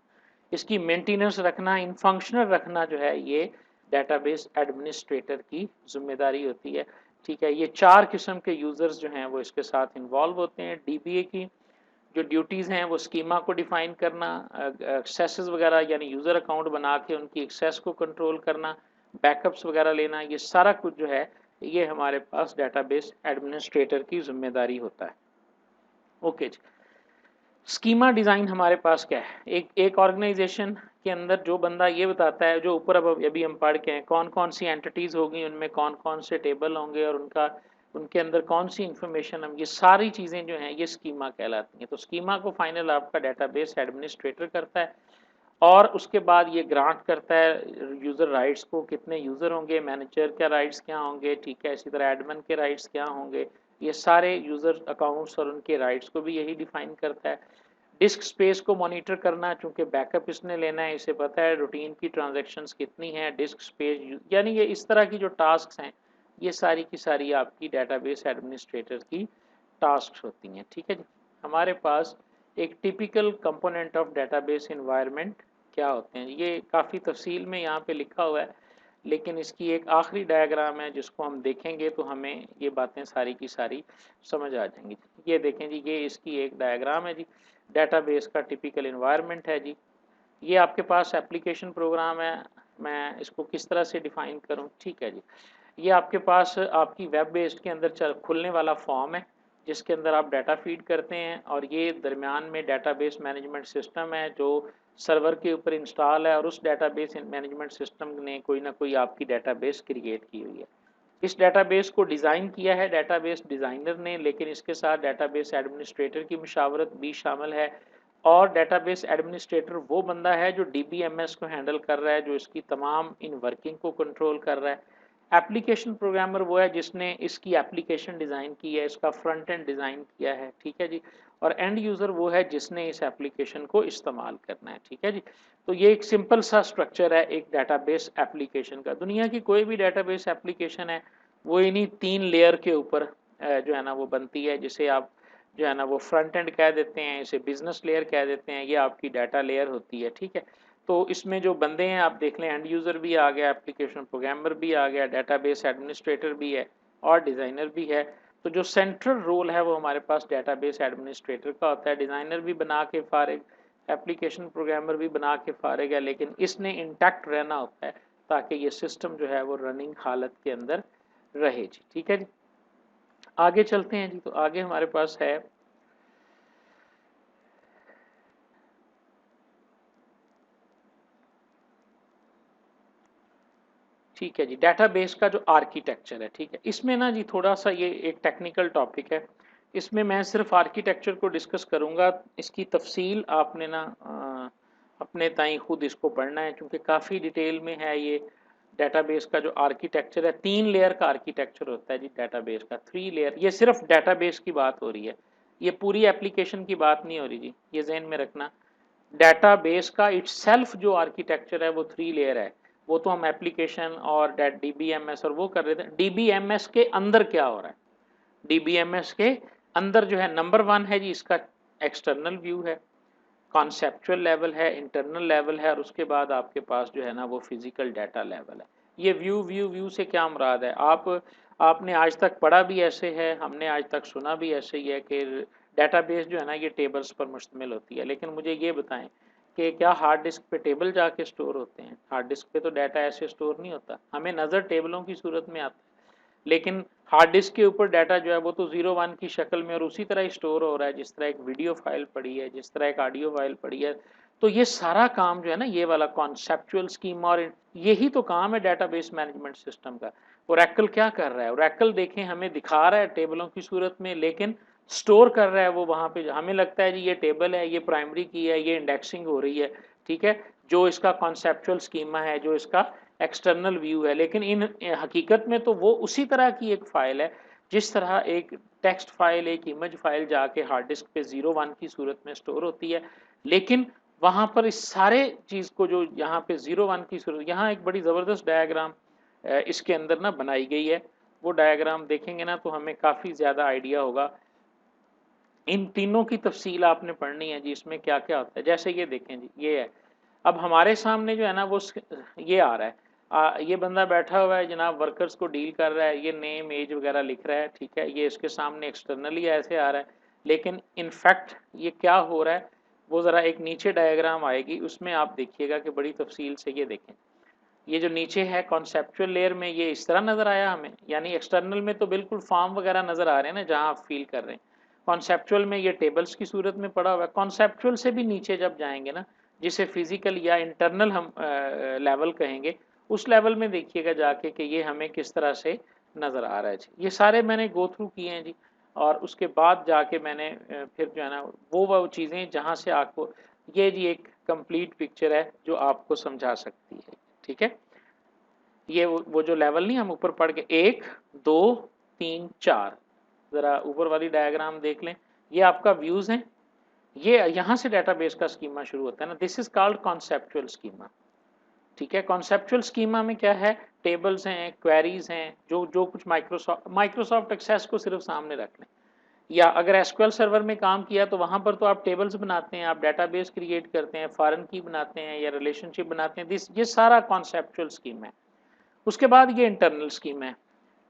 इसकी मेंटेनेंस रखना, इन फंक्शनल रखना जो है ये डाटाबेस एडमिनिस्ट्रेटर की जिम्मेदारी होती है। ठीक है, ये चार किस्म के यूजर्स जो हैं वो इसके साथ इन्वॉल्व होते हैं। डीबीए की जो ड्यूटीज़ हैं वो स्कीमा को डिफाइन करना, एक्सेसेस वगैरह यानी यूज़र अकाउंट बना के उनकी एक्सेस को कंट्रोल करना, बैकअप्स वगैरह लेना, ये सारा कुछ जो है ये हमारे पास डाटाबेस एडमिनिस्ट्रेटर की जिम्मेदारी होता है। ओके जी, स्कीमा डिज़ाइन हमारे पास क्या है, एक ऑर्गेनाइजेशन के अंदर जो बंदा ये बताता है, जो ऊपर अब अभी हम पढ़ के हैं, कौन कौन सी एंटिटीज़ होगी, उनमें कौन कौन से टेबल होंगे और उनका उनके अंदर कौन सी इंफॉर्मेशन हम, ये सारी चीज़ें जो हैं ये स्कीमा कहलाती हैं। तो स्कीमा को फाइनल आपका डाटाबेस एडमिनिस्ट्रेटर करता है और उसके बाद ये ग्रांट करता है यूज़र राइट्स को, कितने यूज़र होंगे, मैनेजर के राइट्स क्या होंगे, ठीक है, इसी तरह एडमिन के राइट्स क्या होंगे, ये सारे यूज़र अकाउंट्स और उनके राइट्स को भी यही डिफाइन करता है। डिस्क स्पेस को मॉनिटर करना, चूंकि बैकअप इसने लेना है, इसे पता है रूटीन की ट्रांजैक्शंस कितनी हैं, डिस्क स्पेस, यानी ये इस तरह की जो टास्क हैं ये सारी की सारी आपकी डाटाबेस एडमिनिस्ट्रेटर की टास्क होती हैं। ठीक है जी, हमारे पास एक typical component of database environment क्या होते हैं, ये काफ़ी तफसील में यहाँ पे लिखा हुआ है, लेकिन इसकी एक आखिरी डायग्राम है जिसको हम देखेंगे तो हमें ये बातें सारी की सारी समझ आ जाएंगी। ये देखें जी, ये इसकी एक डायग्राम है जी, डाटाबेस का टिपिकल इन्वायरमेंट है जी। ये आपके पास एप्लीकेशन प्रोग्राम है, मैं इसको किस तरह से डिफाइन करूं, ठीक है जी। ये आपके पास आपकी वेब बेस्ड के अंदर खुलने वाला फॉर्म है जिसके अंदर आप डाटा फीड करते हैं, और ये दरमियान में डाटाबेस मैनेजमेंट सिस्टम है जो सर्वर के ऊपर इंस्टॉल है, और उस डाटाबेस मैनेजमेंट सिस्टम ने कोई ना कोई आपकी डाटाबेस क्रिएट की हुई है। इस डाटाबेस को डिज़ाइन किया है डाटाबेस डिज़ाइनर ने, लेकिन इसके साथ डाटाबेस एडमिनिस्ट्रेटर की मुशावरत भी शामिल है। और डाटाबेस एडमिनिस्ट्रेटर वो बंदा है जो डीबीएमएस को हैंडल कर रहा है, जो इसकी तमाम इन वर्किंग को कंट्रोल कर रहा है। एप्लीकेशन प्रोग्रामर वो है जिसने इसकी एप्लीकेशन डिज़ाइन की है, इसका फ्रंट एंड डिज़ाइन किया है, ठीक है जी। और एंड यूज़र वो है जिसने इस एप्लीकेशन को इस्तेमाल करना है, ठीक है जी। तो ये एक सिंपल सा स्ट्रक्चर है एक डाटाबेस एप्लीकेशन का। दुनिया की कोई भी डाटाबेस एप्लीकेशन है वो इन्हीं तीन लेयर के ऊपर जो है ना वो बनती है, जिसे आप जो है ना वो फ्रंट एंड कह देते हैं, इसे बिजनेस लेयर कह देते हैं, ये आपकी डाटा लेयर होती है, ठीक है। तो इसमें जो बंदे हैं आप देख लें, एंड यूज़र भी आ गया, एप्लीकेशन प्रोग्रामर भी आ गया, डाटाबेस एडमिनिस्ट्रेटर भी है और डिज़ाइनर भी है। तो जो सेंट्रल रोल है वो हमारे पास डाटाबेस एडमिनिस्ट्रेटर का होता है। डिज़ाइनर भी बना के फारिग, एप्लीकेशन प्रोग्रामर भी बना के फारिग है, लेकिन इसने इंटैक्ट रहना होता है ताकि ये सिस्टम जो है वो रनिंग हालत के अंदर रहे जी, ठीक है जी। आगे चलते हैं जी, तो आगे हमारे पास है ठीक है जी, डाटाबेस का जो आर्किटेक्चर है, ठीक है, इसमें ना जी थोड़ा सा ये एक टेक्निकल टॉपिक है, इसमें मैं सिर्फ आर्किटेक्चर को डिस्कस करूंगा, इसकी तफसील आपने ना अपने ताई खुद इसको पढ़ना है क्योंकि काफ़ी डिटेल में है ये। डाटाबेस का जो आर्किटेक्चर है, 3 लेयर का आर्किटेक्चर होता है जी डाटाबेस का, 3 लेयर। ये सिर्फ डाटाबेस की बात हो रही है, ये पूरी एप्लीकेशन की बात नहीं हो रही जी, ये जहन में रखना। डाटाबेस का इटसेल्फ जो आर्किटेक्चर है वो 3 लेयर है। वो तो हम एप्लीकेशन और डीबीएमएस और वो कर रहे थे, डीबीएमएस के अंदर क्या हो रहा है, डीबीएमएस के अंदर जो है नंबर 1 है जी इसका एक्सटर्नल व्यू है, कॉन्सेप्चुअल लेवल है, इंटरनल लेवल है, और उसके बाद आपके पास जो है ना वो फिजिकल डाटा लेवल है। ये व्यू व्यू व्यू से क्या मुराद है, आपने आज तक पढ़ा भी ऐसे है, हमने आज तक सुना भी ऐसे ही है कि डाटाबेस जो है ना ये टेबल्स पर मुश्तमिल होती है, लेकिन मुझे ये बताएं कि क्या हार्ड डिस्क पे टेबल जाके स्टोर होते हैं? हार्ड डिस्क पे तो डाटा ऐसे स्टोर नहीं होता, हमें नज़र टेबलों की सूरत में आता है, लेकिन हार्ड डिस्क के ऊपर डाटा जो है वो तो 0 1 की शक्ल में और उसी तरह स्टोर हो रहा है जिस तरह एक वीडियो फाइल पड़ी है, जिस तरह एक ऑडियो फाइल पड़ी है। तो ये सारा काम जो है ना, ये वाला कॉन्सेप्चुअल स्कीमा, और यही तो काम है डाटाबेस मैनेजमेंट सिस्टम का। ओरेकल क्या कर रहा है, ओरेकल देखें हमें दिखा रहा है टेबलों की सूरत में, लेकिन स्टोर कर रहा है वो वहाँ पे। हमें लगता है जी ये टेबल है, ये प्राइमरी की है, ये इंडेक्सिंग हो रही है, ठीक है, जो इसका कॉन्सेप्चुअल स्कीमा है, जो इसका एक्सटर्नल व्यू है, लेकिन इन हकीकत में तो वो उसी तरह की एक फ़ाइल है जिस तरह एक टेक्स्ट फाइल, एक इमेज फाइल जाके हार्ड डिस्क पे 0-1 की सूरत में स्टोर होती है, लेकिन वहाँ पर इस सारे चीज़ को जो यहाँ पे 0-1 की सूरत, यहाँ एक बड़ी ज़बरदस्त डायग्राम इसके अंदर ना बनाई गई है। वो डायग्राम देखेंगे ना तो हमें काफ़ी ज़्यादा आइडिया होगा। इन तीनों की तफसील आपने पढ़नी है जी, इसमें क्या-क्या होता है। जैसे ये देखें जी, ये है। अब हमारे सामने जो है ना वो ये आ रहा है। ये बंदा बैठा हुआ है जनाब, वर्कर्स को डील कर रहा है, ये नेम, एज वगैरह लिख रहा है, ठीक है। ये इसके सामने एक्सटर्नली ऐसे आ रहा है, लेकिन इन फैक्ट ये क्या हो रहा है, वो ज़रा एक नीचे डायग्राम आएगी, उसमें आप देखिएगा कि बड़ी तफसील से ये देखें। ये जो नीचे है कॉन्सेप्चुअल लेयर में, ये इस तरह नज़र आया हमें, यानी एक्सटर्नल में तो बिल्कुल फॉर्म वगैरह नज़र आ रहे हैं ना जहाँ आप फील कर रहे हैं। कॉन्सेप्चुअल में ये टेबल्स की सूरत में पड़ा हुआ है। कॉन्सेप्चुअल से भी नीचे जब जाएंगे ना, जिसे फिजिकल या इंटरनल हम लेवल कहेंगे, उस लेवल में देखिएगा जाके कि ये हमें किस तरह से नज़र आ रहा है जी। ये सारे मैंने गो थ्रू किए हैं जी, और उसके बाद जाके मैंने फिर जो है ना वो चीज़ें जहाँ से आपको, ये जी एक कंप्लीट पिक्चर है जो आपको समझा सकती है, ठीक है। ये वो जो लेवल नहीं हम ऊपर पढ़ के 1 2 3 4, ज़रा ऊपर वाली डायग्राम देख लें। ये आपका व्यूज़ हैं, ये यहाँ से डेटाबेस का स्कीमा शुरू होता है ना, this is called conceptual schema, ठीक है। कॉन्सेप्चुअल स्कीमा में क्या है, टेबल्स हैं, क्वेरीज हैं, जो जो कुछ माइक्रोसॉफ्ट एक्सेस को सिर्फ सामने रख लें, या अगर एसक्यूएल सर्वर में काम किया तो वहाँ पर तो आप टेबल्स बनाते हैं, आप डेटाबेस क्रिएट करते हैं, फॉरेन की बनाते हैं या रिलेशनशिप बनाते हैं, दिस ये सारा कॉन्सेप्चुअल स्कीम है। उसके बाद ये इंटरनल स्कीम है,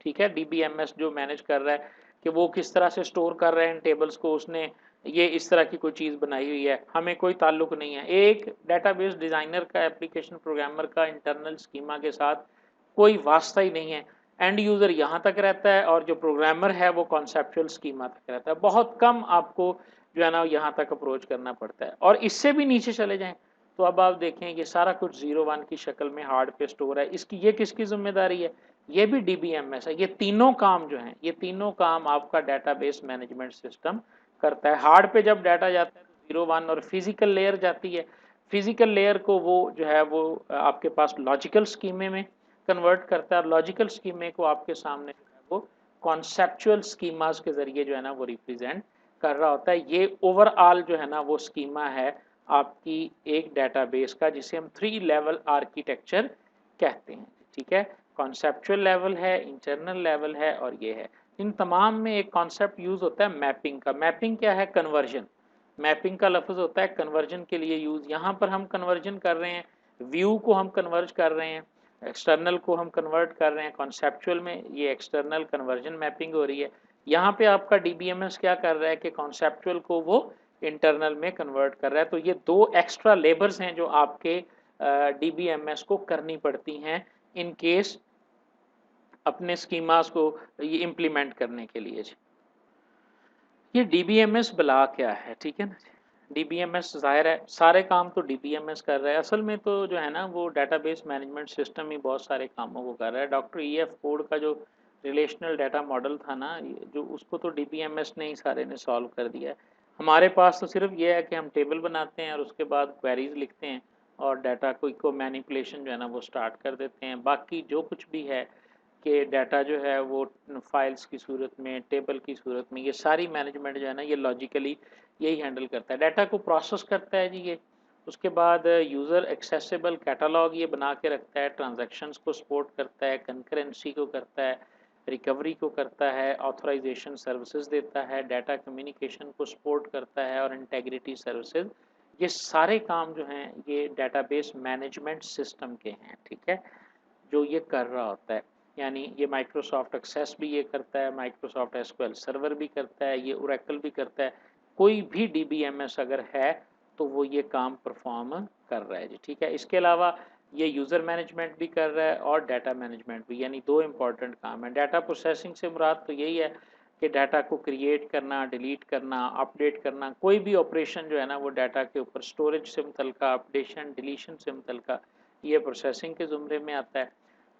ठीक है। डीबीएमएस जो मैनेज कर रहा है कि वो किस तरह से स्टोर कर रहे हैं इन टेबल्स को, उसने ये इस तरह की कोई चीज़ बनाई हुई है, हमें कोई ताल्लुक नहीं है। एक डेटाबेस डिज़ाइनर का, एप्लीकेशन प्रोग्रामर का इंटरनल स्कीमा के साथ कोई वास्ता ही नहीं है। एंड यूज़र यहाँ तक रहता है और जो प्रोग्रामर है वो कॉन्सेप्चुअल स्कीमा तक रहता है। बहुत कम आपको जो है ना यहाँ तक अप्रोच करना पड़ता है, और इससे भी नीचे चले जाएँ तो अब आप देखें ये सारा कुछ 0-1 की शक्ल में हार्ड पे स्टोर है। इसकी ये किसकी जिम्मेदारी है, ये भी डीबीएमएस है। ये तीनों काम जो हैं, ये तीनों काम आपका डेटाबेस मैनेजमेंट सिस्टम करता है। हार्ड पे जब डाटा जाता है तो 0-1, और फिजिकल लेयर जाती है, फिजिकल लेयर को वो जो है वो आपके पास लॉजिकल स्कीमे में कन्वर्ट करता है, और लॉजिकल स्कीमे को आपके सामने जो है वो कॉन्सेप्चुअल स्कीमास के जरिए जो है ना वो रिप्रेजेंट कर रहा होता है। ये ओवरऑल जो है ना वो स्कीमा है आपकी एक डेटाबेस का, जिसे हम 3 लेवल आर्किटेक्चर कहते हैं, ठीक है। कॉन्सेप्चुअल लेवल है, इंटरनल लेवल है, और ये है। इन तमाम में एक कॉन्सेप्ट यूज होता है मैपिंग का। मैपिंग क्या है, कन्वर्जन। मैपिंग का लफ्ज होता है कन्वर्जन के लिए यूज। यहाँ पर हम कन्वर्जन कर रहे हैं, व्यू को हम कन्वर्ज कर रहे हैं, एक्सटर्नल को हम कन्वर्ट कर रहे हैं। कॉन्सेप्चुअल में ये एक्सटर्नल कन्वर्जन मैपिंग हो रही है। यहाँ पे आपका डीबीएमएस क्या कर रहा है कि कॉन्सेप्चुअल को वो इंटरनल में कन्वर्ट कर रहा है। तो ये दो एक्स्ट्रा लेबर्स हैं जो आपके डीबीएमएस को करनी पड़ती हैं इन केस अपने स्कीमास को ये इम्प्लीमेंट करने के लिए जी। ये डीबीएमएस बला क्या है, ठीक है ना। डीबीएमएस ज़ाहिर है सारे काम तो डीबीएमएस कर रहा है, असल में तो जो है ना वो डेटाबेस मैनेजमेंट सिस्टम ही बहुत सारे कामों को कर रहा है। डॉक्टर ईएफ कोड का जो रिलेशनल डाटा मॉडल था ना, जो उसको तो डीबीएमएस ने ही सारे ने सॉल्व कर दिया है। हमारे पास तो सिर्फ ये है कि हम टेबल बनाते हैं और उसके बाद क्वेरीज लिखते हैं और डाटा को मैनिपुलेशन जो है ना वो स्टार्ट कर देते हैं। बाकी जो कुछ भी है कि डाटा जो है वो फाइल्स की सूरत में, टेबल की सूरत में, ये सारी मैनेजमेंट जो है ना ये लॉजिकली यही हैंडल करता है। डाटा को प्रोसेस करता है जी ये, उसके बाद यूज़र एक्सेसिबल कैटलॉग ये बना के रखता है, ट्रांजैक्शंस को सपोर्ट करता है, कंकरेंसी को करता है, रिकवरी को करता है, ऑथराइजेशन सर्विसेज देता है, डाटा कम्युनिकेशन को सपोर्ट करता है, और इंटेग्रिटी सर्विसेज। ये सारे काम जो हैं ये डाटाबेस मैनेजमेंट सिस्टम के हैं, ठीक है, जो ये कर रहा होता है। यानी ये माइक्रोसॉफ्ट एक्सेस भी ये करता है, माइक्रोसॉफ्ट एसक्यूएल सर्वर भी करता है, ये ओरेकल भी करता है। कोई भी डीबीएमएस अगर है तो वो ये काम परफॉर्म कर रहा है जी, ठीक है। इसके अलावा ये यूज़र मैनेजमेंट भी कर रहा है और डाटा मैनेजमेंट भी, यानी दो इंपॉर्टेंट काम है। डाटा प्रोसेसिंग से मुराद तो यही है कि डाटा को क्रिएट करना, डिलीट करना, अपडेट करना, कोई भी ऑपरेशन जो है ना वो डाटा के ऊपर स्टोरेज से मुतल्लिका, अपडेशन डिलीशन से मुतल्लिका, ये प्रोसेसिंग के ज़ुमरे में आता है।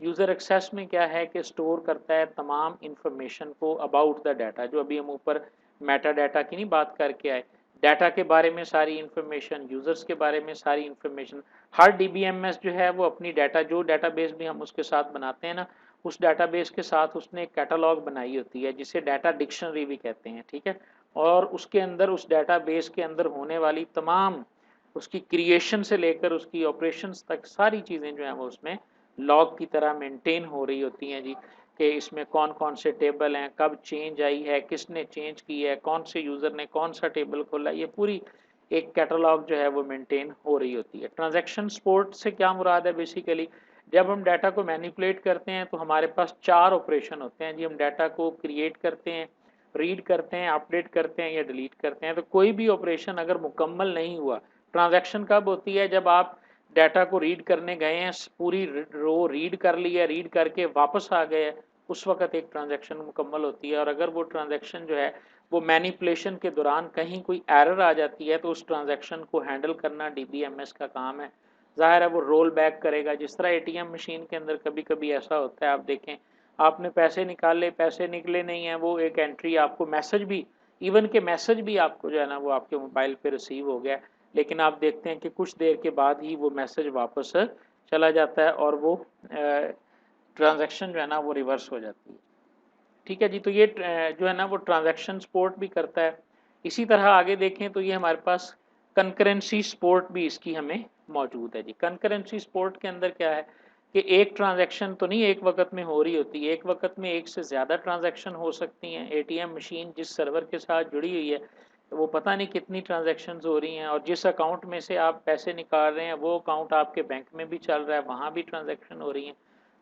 यूज़र एक्सेस में क्या है कि स्टोर करता है तमाम इंफॉर्मेशन को अबाउट द डाटा, जो अभी हम ऊपर मेटा डाटा की नहीं बात करके आए, डाटा के बारे में सारी इंफॉर्मेशन, यूज़र्स के बारे में सारी इंफॉर्मेशन। हर डीबीएमएस जो है वो अपनी डाटा, जो डाटाबेस भी हम उसके साथ बनाते हैं ना, उस डाटाबेस के साथ उसने एक कैटलॉग बनाई होती है जिसे डाटा डिक्शनरी भी कहते हैं, ठीक है। और उसके अंदर, उस डाटाबेस के अंदर होने वाली तमाम, उसकी क्रिएशन से लेकर उसकी ऑपरेशंस तक सारी चीज़ें जो हैं वो उसमें लॉग की तरह मेंटेन हो रही होती हैं जी, कि इसमें कौन कौन से टेबल हैं, कब चेंज आई है, किसने चेंज की है, कौन से यूज़र ने कौन सा टेबल खोला, ये पूरी एक कैटलॉग जो है वो मेंटेन हो रही होती है। ट्रांजैक्शन सपोर्ट से क्या मुराद है? बेसिकली जब हम डाटा को मैनिपुलेट करते हैं तो हमारे पास 4 ऑपरेशन होते हैं जी। हम डाटा को क्रिएट करते हैं, रीड करते हैं, अपडेट करते हैं या डिलीट करते हैं। तो कोई भी ऑपरेशन अगर मुकम्मल नहीं हुआ, ट्रांजैक्शन कब होती है? जब आप डाटा को रीड करने गए हैं, पूरी रो रीड कर ली है, रीड करके वापस आ गए हैं, उस वक्त एक ट्रांजैक्शन मुकम्मल होती है। और अगर वो ट्रांजैक्शन जो है वो मैनिपुलेशन के दौरान कहीं कोई एरर आ जाती है तो उस ट्रांजैक्शन को हैंडल करना डीबीएमएस का काम है। ज़ाहिर है वो रोल बैक करेगा। जिस तरह एटीएम मशीन के अंदर कभी कभी ऐसा होता है, आप देखें आपने पैसे निकाले, पैसे निकले नहीं हैं, वो एक एंट्री आपको मैसेज भी, इवन के मैसेज भी आपको जो है ना वो आपके मोबाइल पे रिसीव हो गया, लेकिन आप देखते हैं कि कुछ देर के बाद ही वो मैसेज वापस चला जाता है और वो ट्रांजैक्शन जो है ना वो रिवर्स हो जाती है। ठीक है जी। तो ये जो है ना वो ट्रांजैक्शन सपोर्ट भी करता है। इसी तरह आगे देखें तो ये हमारे पास कंकरेंसी सपोर्ट भी इसकी हमें मौजूद है जी। कंकरेंसी सपोर्ट के अंदर क्या है कि एक ट्रांजैक्शन तो नहीं एक वक्त में हो रही होती है, एक वक्त में एक से ज़्यादा ट्रांजैक्शन हो सकती हैं। एटीएम मशीन जिस सर्वर के साथ जुड़ी हुई है वो पता नहीं कितनी ट्रांजैक्शंस हो रही हैं, और जिस अकाउंट में से आप पैसे निकाल रहे हैं वो अकाउंट आपके बैंक में भी चल रहा है, वहाँ भी ट्रांजैक्शन हो रही हैं।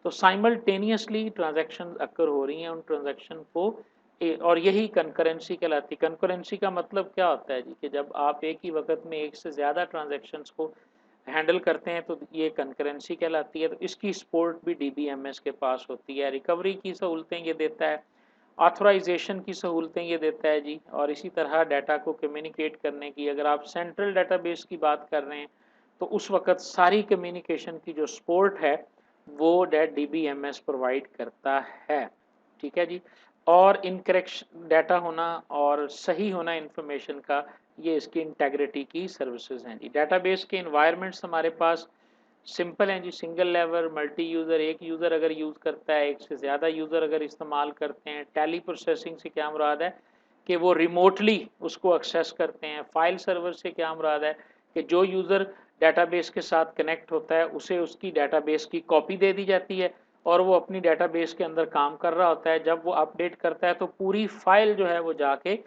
तो साइमल्टेनियसली ट्रांजैक्शन अकर हो रही हैं उन ट्रांजैक्शन को, और यही कंकरेंसी कहलाती है। कंकरेंसी का मतलब क्या होता है जी कि जब आप एक ही वक्त में एक से ज़्यादा ट्रांजैक्शंस को हैंडल करते हैं तो ये कंकरेंसी कहलाती है। तो इसकी सपोर्ट भी डीबीएमएस के पास होती है। रिकवरी की सहूलतें ये देता है, ऑथराइजेशन की सहूलतें ये देता है जी, और इसी तरह डाटा को कम्युनिकेट करने की, अगर आप सेंट्रल डाटाबेस की बात कर रहे हैं तो उस वक्त सारी कम्युनिकेशन की जो सपोर्ट है वो डीबीएमएस प्रोवाइड करता है। ठीक है जी। और इनकरेक्शन डाटा होना और सही होना इंफॉर्मेशन का, ये इसकी इंटेग्रिटी की सर्विसेज हैं जी। डाटाबेस के इन्वायरमेंट्स हमारे पास सिंपल हैं जी। सिंगल लेवल, मल्टी यूज़र, एक यूज़र अगर यूज़ करता है, एक से ज़्यादा यूज़र अगर इस्तेमाल करते हैं। टेली प्रोसेसिंग से क्या मुराद है कि वो रिमोटली उसको एक्सेस करते हैं। फाइल सर्वर से क्या मुराद है कि जो यूज़र डाटाबेस के साथ कनेक्ट होता है उसे उसकी डाटाबेस की कॉपी दे दी जाती है और वो अपनी डाटाबेस के अंदर काम कर रहा होता है। जब वो अपडेट करता है तो पूरी फाइल जो है वो जाके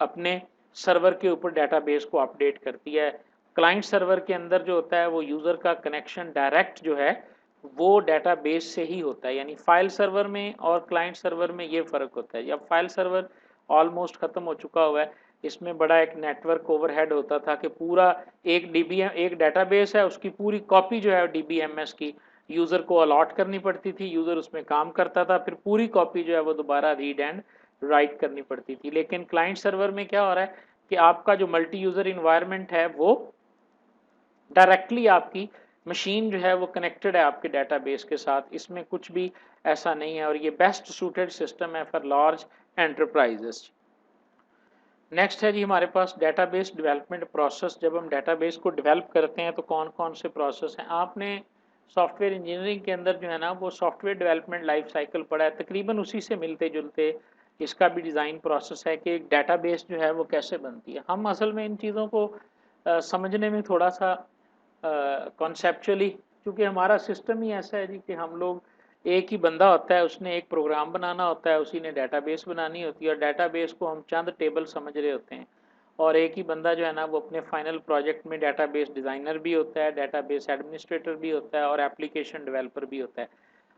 अपने सर्वर के ऊपर डाटाबेस को अपडेट करती है। क्लाइंट सर्वर के अंदर जो होता है वो यूज़र का कनेक्शन डायरेक्ट जो है वो डाटाबेस से ही होता है। यानी फाइल सर्वर में और क्लाइंट सर्वर में ये फ़र्क होता है। अब फाइल सर्वर ऑलमोस्ट ख़त्म हो चुका हुआ है। इसमें बड़ा एक नेटवर्क ओवरहेड होता था कि पूरा एक डाटाबेस है, उसकी पूरी कॉपी जो है डीबीएमएस की यूज़र को अलॉट करनी पड़ती थी। यूज़र उसमें काम करता था, फिर पूरी कॉपी जो है वो दोबारा रीड एंड राइट करनी पड़ती थी। लेकिन क्लाइंट सर्वर में क्या हो रहा है कि आपका जो मल्टी यूज़र इन्वायरमेंट है वो डायरेक्टली आपकी मशीन जो है वो कनेक्टेड है आपके डाटाबेस के साथ। इसमें कुछ भी ऐसा नहीं है और ये बेस्ट सूटेड सिस्टम है फॉर लार्ज एंटरप्राइजेस। नेक्स्ट है जी हमारे पास डेटाबेस डेवलपमेंट प्रोसेस। जब हम डेटाबेस को डेवलप करते हैं तो कौन कौन से प्रोसेस हैं? आपने सॉफ्टवेयर इंजीनियरिंग के अंदर जो है ना वो सॉफ्टवेयर डेवलपमेंट लाइफ साइकिल पढ़ा है, तकरीबन उसी से मिलते जुलते इसका भी डिज़ाइन प्रोसेस है कि एक डेटाबेस जो है वो कैसे बनती है। हम असल में इन चीज़ों को समझने में थोड़ा सा कॉन्सेप्चुअली, क्योंकि हमारा सिस्टम ही ऐसा है जी कि हम लोग, एक ही बंदा होता है, उसने एक प्रोग्राम बनाना होता है, उसी ने डेटाबेस बनानी होती है और डेटाबेस को हम चंद टेबल समझ रहे होते हैं। और एक ही बंदा जो है ना वो अपने फाइनल प्रोजेक्ट में डेटाबेस डिज़ाइनर भी होता है, डेटाबेस एडमिनिस्ट्रेटर भी होता है और एप्लीकेशन डेवलपर भी होता है।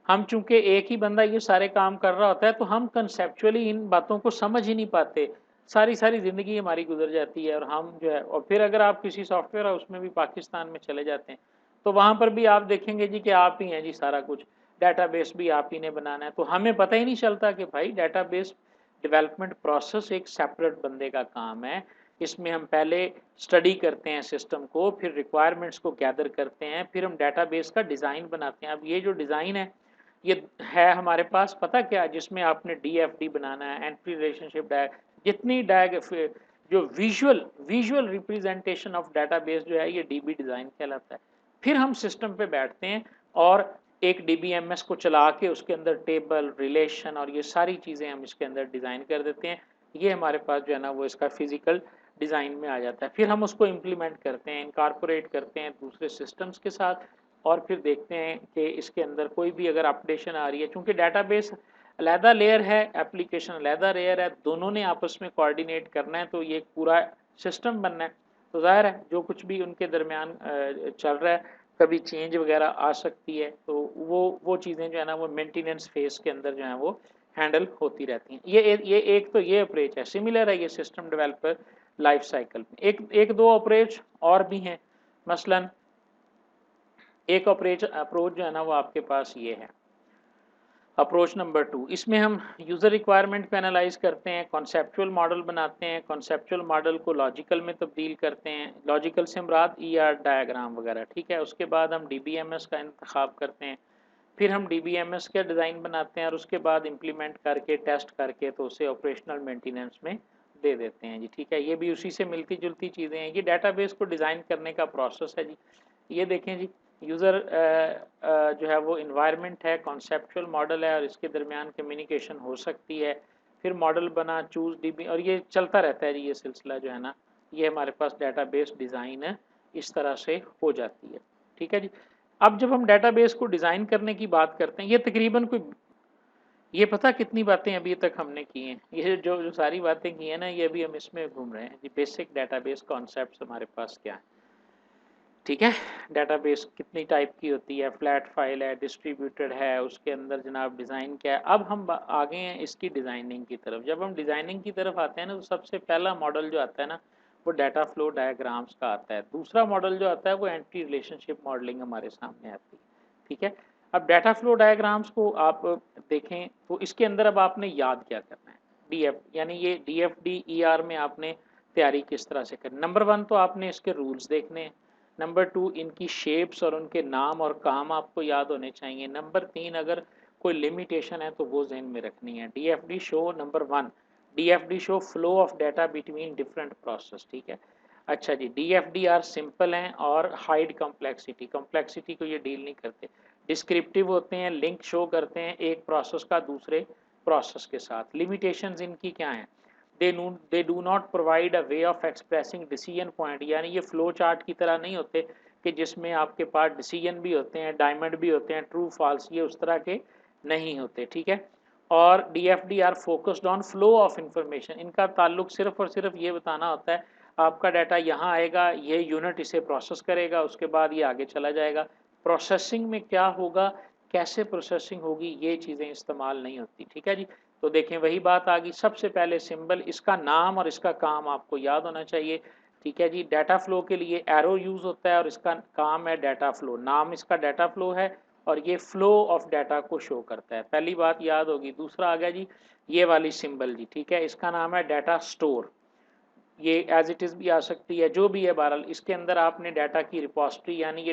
हम चूंकि एक ही बंदा ये सारे काम कर रहा होता है तो हम कंसेप्चुअली इन बातों को समझ ही नहीं पाते। सारी सारी ज़िंदगी हमारी गुजर जाती है और हम जो है, और फिर अगर आप किसी सॉफ्टवेयर हाउस में भी पाकिस्तान में चले जाते हैं तो वहाँ पर भी आप देखेंगे जी कि आप ही हैं जी सारा कुछ, डेटाबेस भी आप ही ने बनाना है। तो हमें पता ही नहीं चलता कि भाई डेटाबेस डेवलपमेंट प्रोसेस एक सेपरेट बंदे का काम है। इसमें हम पहले स्टडी करते हैं सिस्टम को, फिर रिक्वायरमेंट्स को गैदर करते हैं, फिर हम डेटाबेस का डिज़ाइन बनाते हैं। अब ये जो डिज़ाइन ये है हमारे पास, पता क्या, जिसमें आपने डीएफडी बनाना है, एंट्री रिलेशनशिप डायग, जितनी डायग, जो visual visual representation of database जो है ये डीबी डिज़ाइन कहलाता है। फिर हम सिस्टम पे बैठते हैं और एक DBMS को चला के उसके अंदर टेबल, रिलेशन और ये सारी चीज़ें हम इसके अंदर डिज़ाइन कर देते हैं। ये हमारे पास जो है ना वो इसका फिजिकल डिज़ाइन में आ जाता है। फिर हम उसको इम्प्लीमेंट करते हैं, इनकॉर्पोरेट करते हैं दूसरे सिस्टम्स के साथ और फिर देखते हैं कि इसके अंदर कोई भी अगर अपडेशन आ रही है, चूँकि डेटाबेस अलहदा लेयर है, एप्लीकेशन अलहदा लेयर है, दोनों ने आपस में कोऑर्डिनेट करना है, तो ये पूरा सिस्टम बनना है। तो ज़ाहिर है जो कुछ भी उनके दरमियान चल रहा है, कभी चेंज वगैरह आ सकती है, तो वो चीज़ें जो है ना वो मेंटेनेंस फेज के अंदर जो है वो हैंडल होती रहती हैं। ये एक तो ये अप्रोच है, सिमिलर है ये सिस्टम डेवलपर लाइफ साइकिल में। एक दो अप्रोच और भी हैं, मसलन एक अप्रोच जो है ना वो आपके पास ये है, अप्रोच नंबर 2। इसमें हम यूज़र रिक्वायरमेंट को एनालाइज करते हैं, कॉन्सेप्चुअल मॉडल बनाते हैं, कॉन्सेप्चुअल मॉडल को लॉजिकल में तब्दील करते हैं, लॉजिकल से मुराद ER डायग्राम वगैरह, ठीक है। उसके बाद हम DBMS का इंतखाब करते हैं, फिर हम DBMS का डिज़ाइन बनाते हैं और उसके बाद इम्प्लीमेंट करके टेस्ट करके तो उसे ऑपरेशनल मेंटेनेंस में दे देते हैं जी, ठीक है। ये भी उसी से मिलती जुलती चीज़ें हैं। ये डाटाबेस को डिज़ाइन करने का प्रोसेस है जी। ये देखें जी, यूज़र जो है वो इन्वायरमेंट है, कॉन्सेप्चुअल मॉडल है और इसके दरमियान कम्युनिकेशन हो सकती है। फिर मॉडल बना, चूज़ DB और ये चलता रहता है जी, ये सिलसिला जो है ना, ये हमारे पास डाटाबेस डिज़ाइन है, इस तरह से हो जाती है, ठीक है जी। अब जब हम डाटाबेस को डिज़ाइन करने की बात करते हैं, ये तकरीबन कोई, ये पता कितनी बातें अभी तक हमने की हैं, ये जो सारी बातें की हैं ना, ये अभी हम इसमें घूम रहे हैं जी। बेसिक डाटाबेस कॉन्सेप्ट्स हमारे पास क्या है, ठीक है। डेटाबेस कितनी टाइप की होती है, फ्लैट फाइल है, डिस्ट्रीब्यूटेड है, उसके अंदर जनाब डिज़ाइन क्या है। अब हम आगे हैं इसकी डिज़ाइनिंग की तरफ। जब हम डिज़ाइनिंग की तरफ आते हैं ना, तो सबसे पहला मॉडल जो आता है ना वो डाटा फ्लो डायग्राम्स का आता है। दूसरा मॉडल जो आता है वो एंटी रिलेशनशिप मॉडलिंग हमारे सामने आती है, ठीक है। अब डाटा फ्लो डायग्राम्स को आप देखें तो इसके अंदर अब आपने याद क्या करना है, DF यानी ये DFD ER में आपने तैयारी किस तरह से करनी। नंबर 1 तो आपने इसके रूल्स देखने हैं। नंबर 2 इनकी शेप्स और उनके नाम और काम आपको याद होने चाहिए। नंबर 3 अगर कोई लिमिटेशन है तो वो जहन में रखनी है। DFD show number 1, DFD show flow of data between different process, ठीक है। अच्छा जी, DFD आर सिंपल हैं और हाइड कॉम्प्लेक्सिटी, कॉम्प्लेक्सिटी को ये डील नहीं करते। डिस्क्रिप्टिव होते हैं, लिंक शो करते हैं एक प्रोसेस का दूसरे प्रोसेस के साथ। लिमिटेशंस इनकी क्या हैं, they do not provide a way of expressing decision point, यानी ये फ्लो चार्ट की तरह नहीं होते कि जिसमें आपके पास डिसीजन भी होते हैं, डायमंड भी होते हैं, ट्रू फॉल्स, ये उस तरह के नहीं होते, ठीक है। और DFD are focused on flow of information, इनका ताल्लुक सिर्फ और सिर्फ ये बताना होता है आपका डाटा यहाँ आएगा, ये यूनिट इसे प्रोसेस करेगा, उसके बाद ये आगे चला जाएगा। प्रोसेसिंग में क्या होगा, कैसे प्रोसेसिंग होगी, ये चीज़ें इस्तेमाल नहीं होती, ठीक है जी। तो देखें वही बात आ गई, सबसे पहले सिंबल, इसका नाम और इसका काम आपको याद होना चाहिए, ठीक है जी। डाटा फ्लो के लिए एरो यूज़ होता है और इसका काम है डाटा फ्लो, नाम इसका डाटा फ्लो है और ये फ्लो ऑफ डाटा को शो करता है, पहली बात याद होगी। दूसरा आ गया जी ये वाली सिंबल जी, ठीक है, इसका नाम है डाटा स्टोर, ये एज इट इज़ भी आ सकती है, जो भी है बहरहाल इसके अंदर आपने डाटा की रिपोजिटरी यानी ये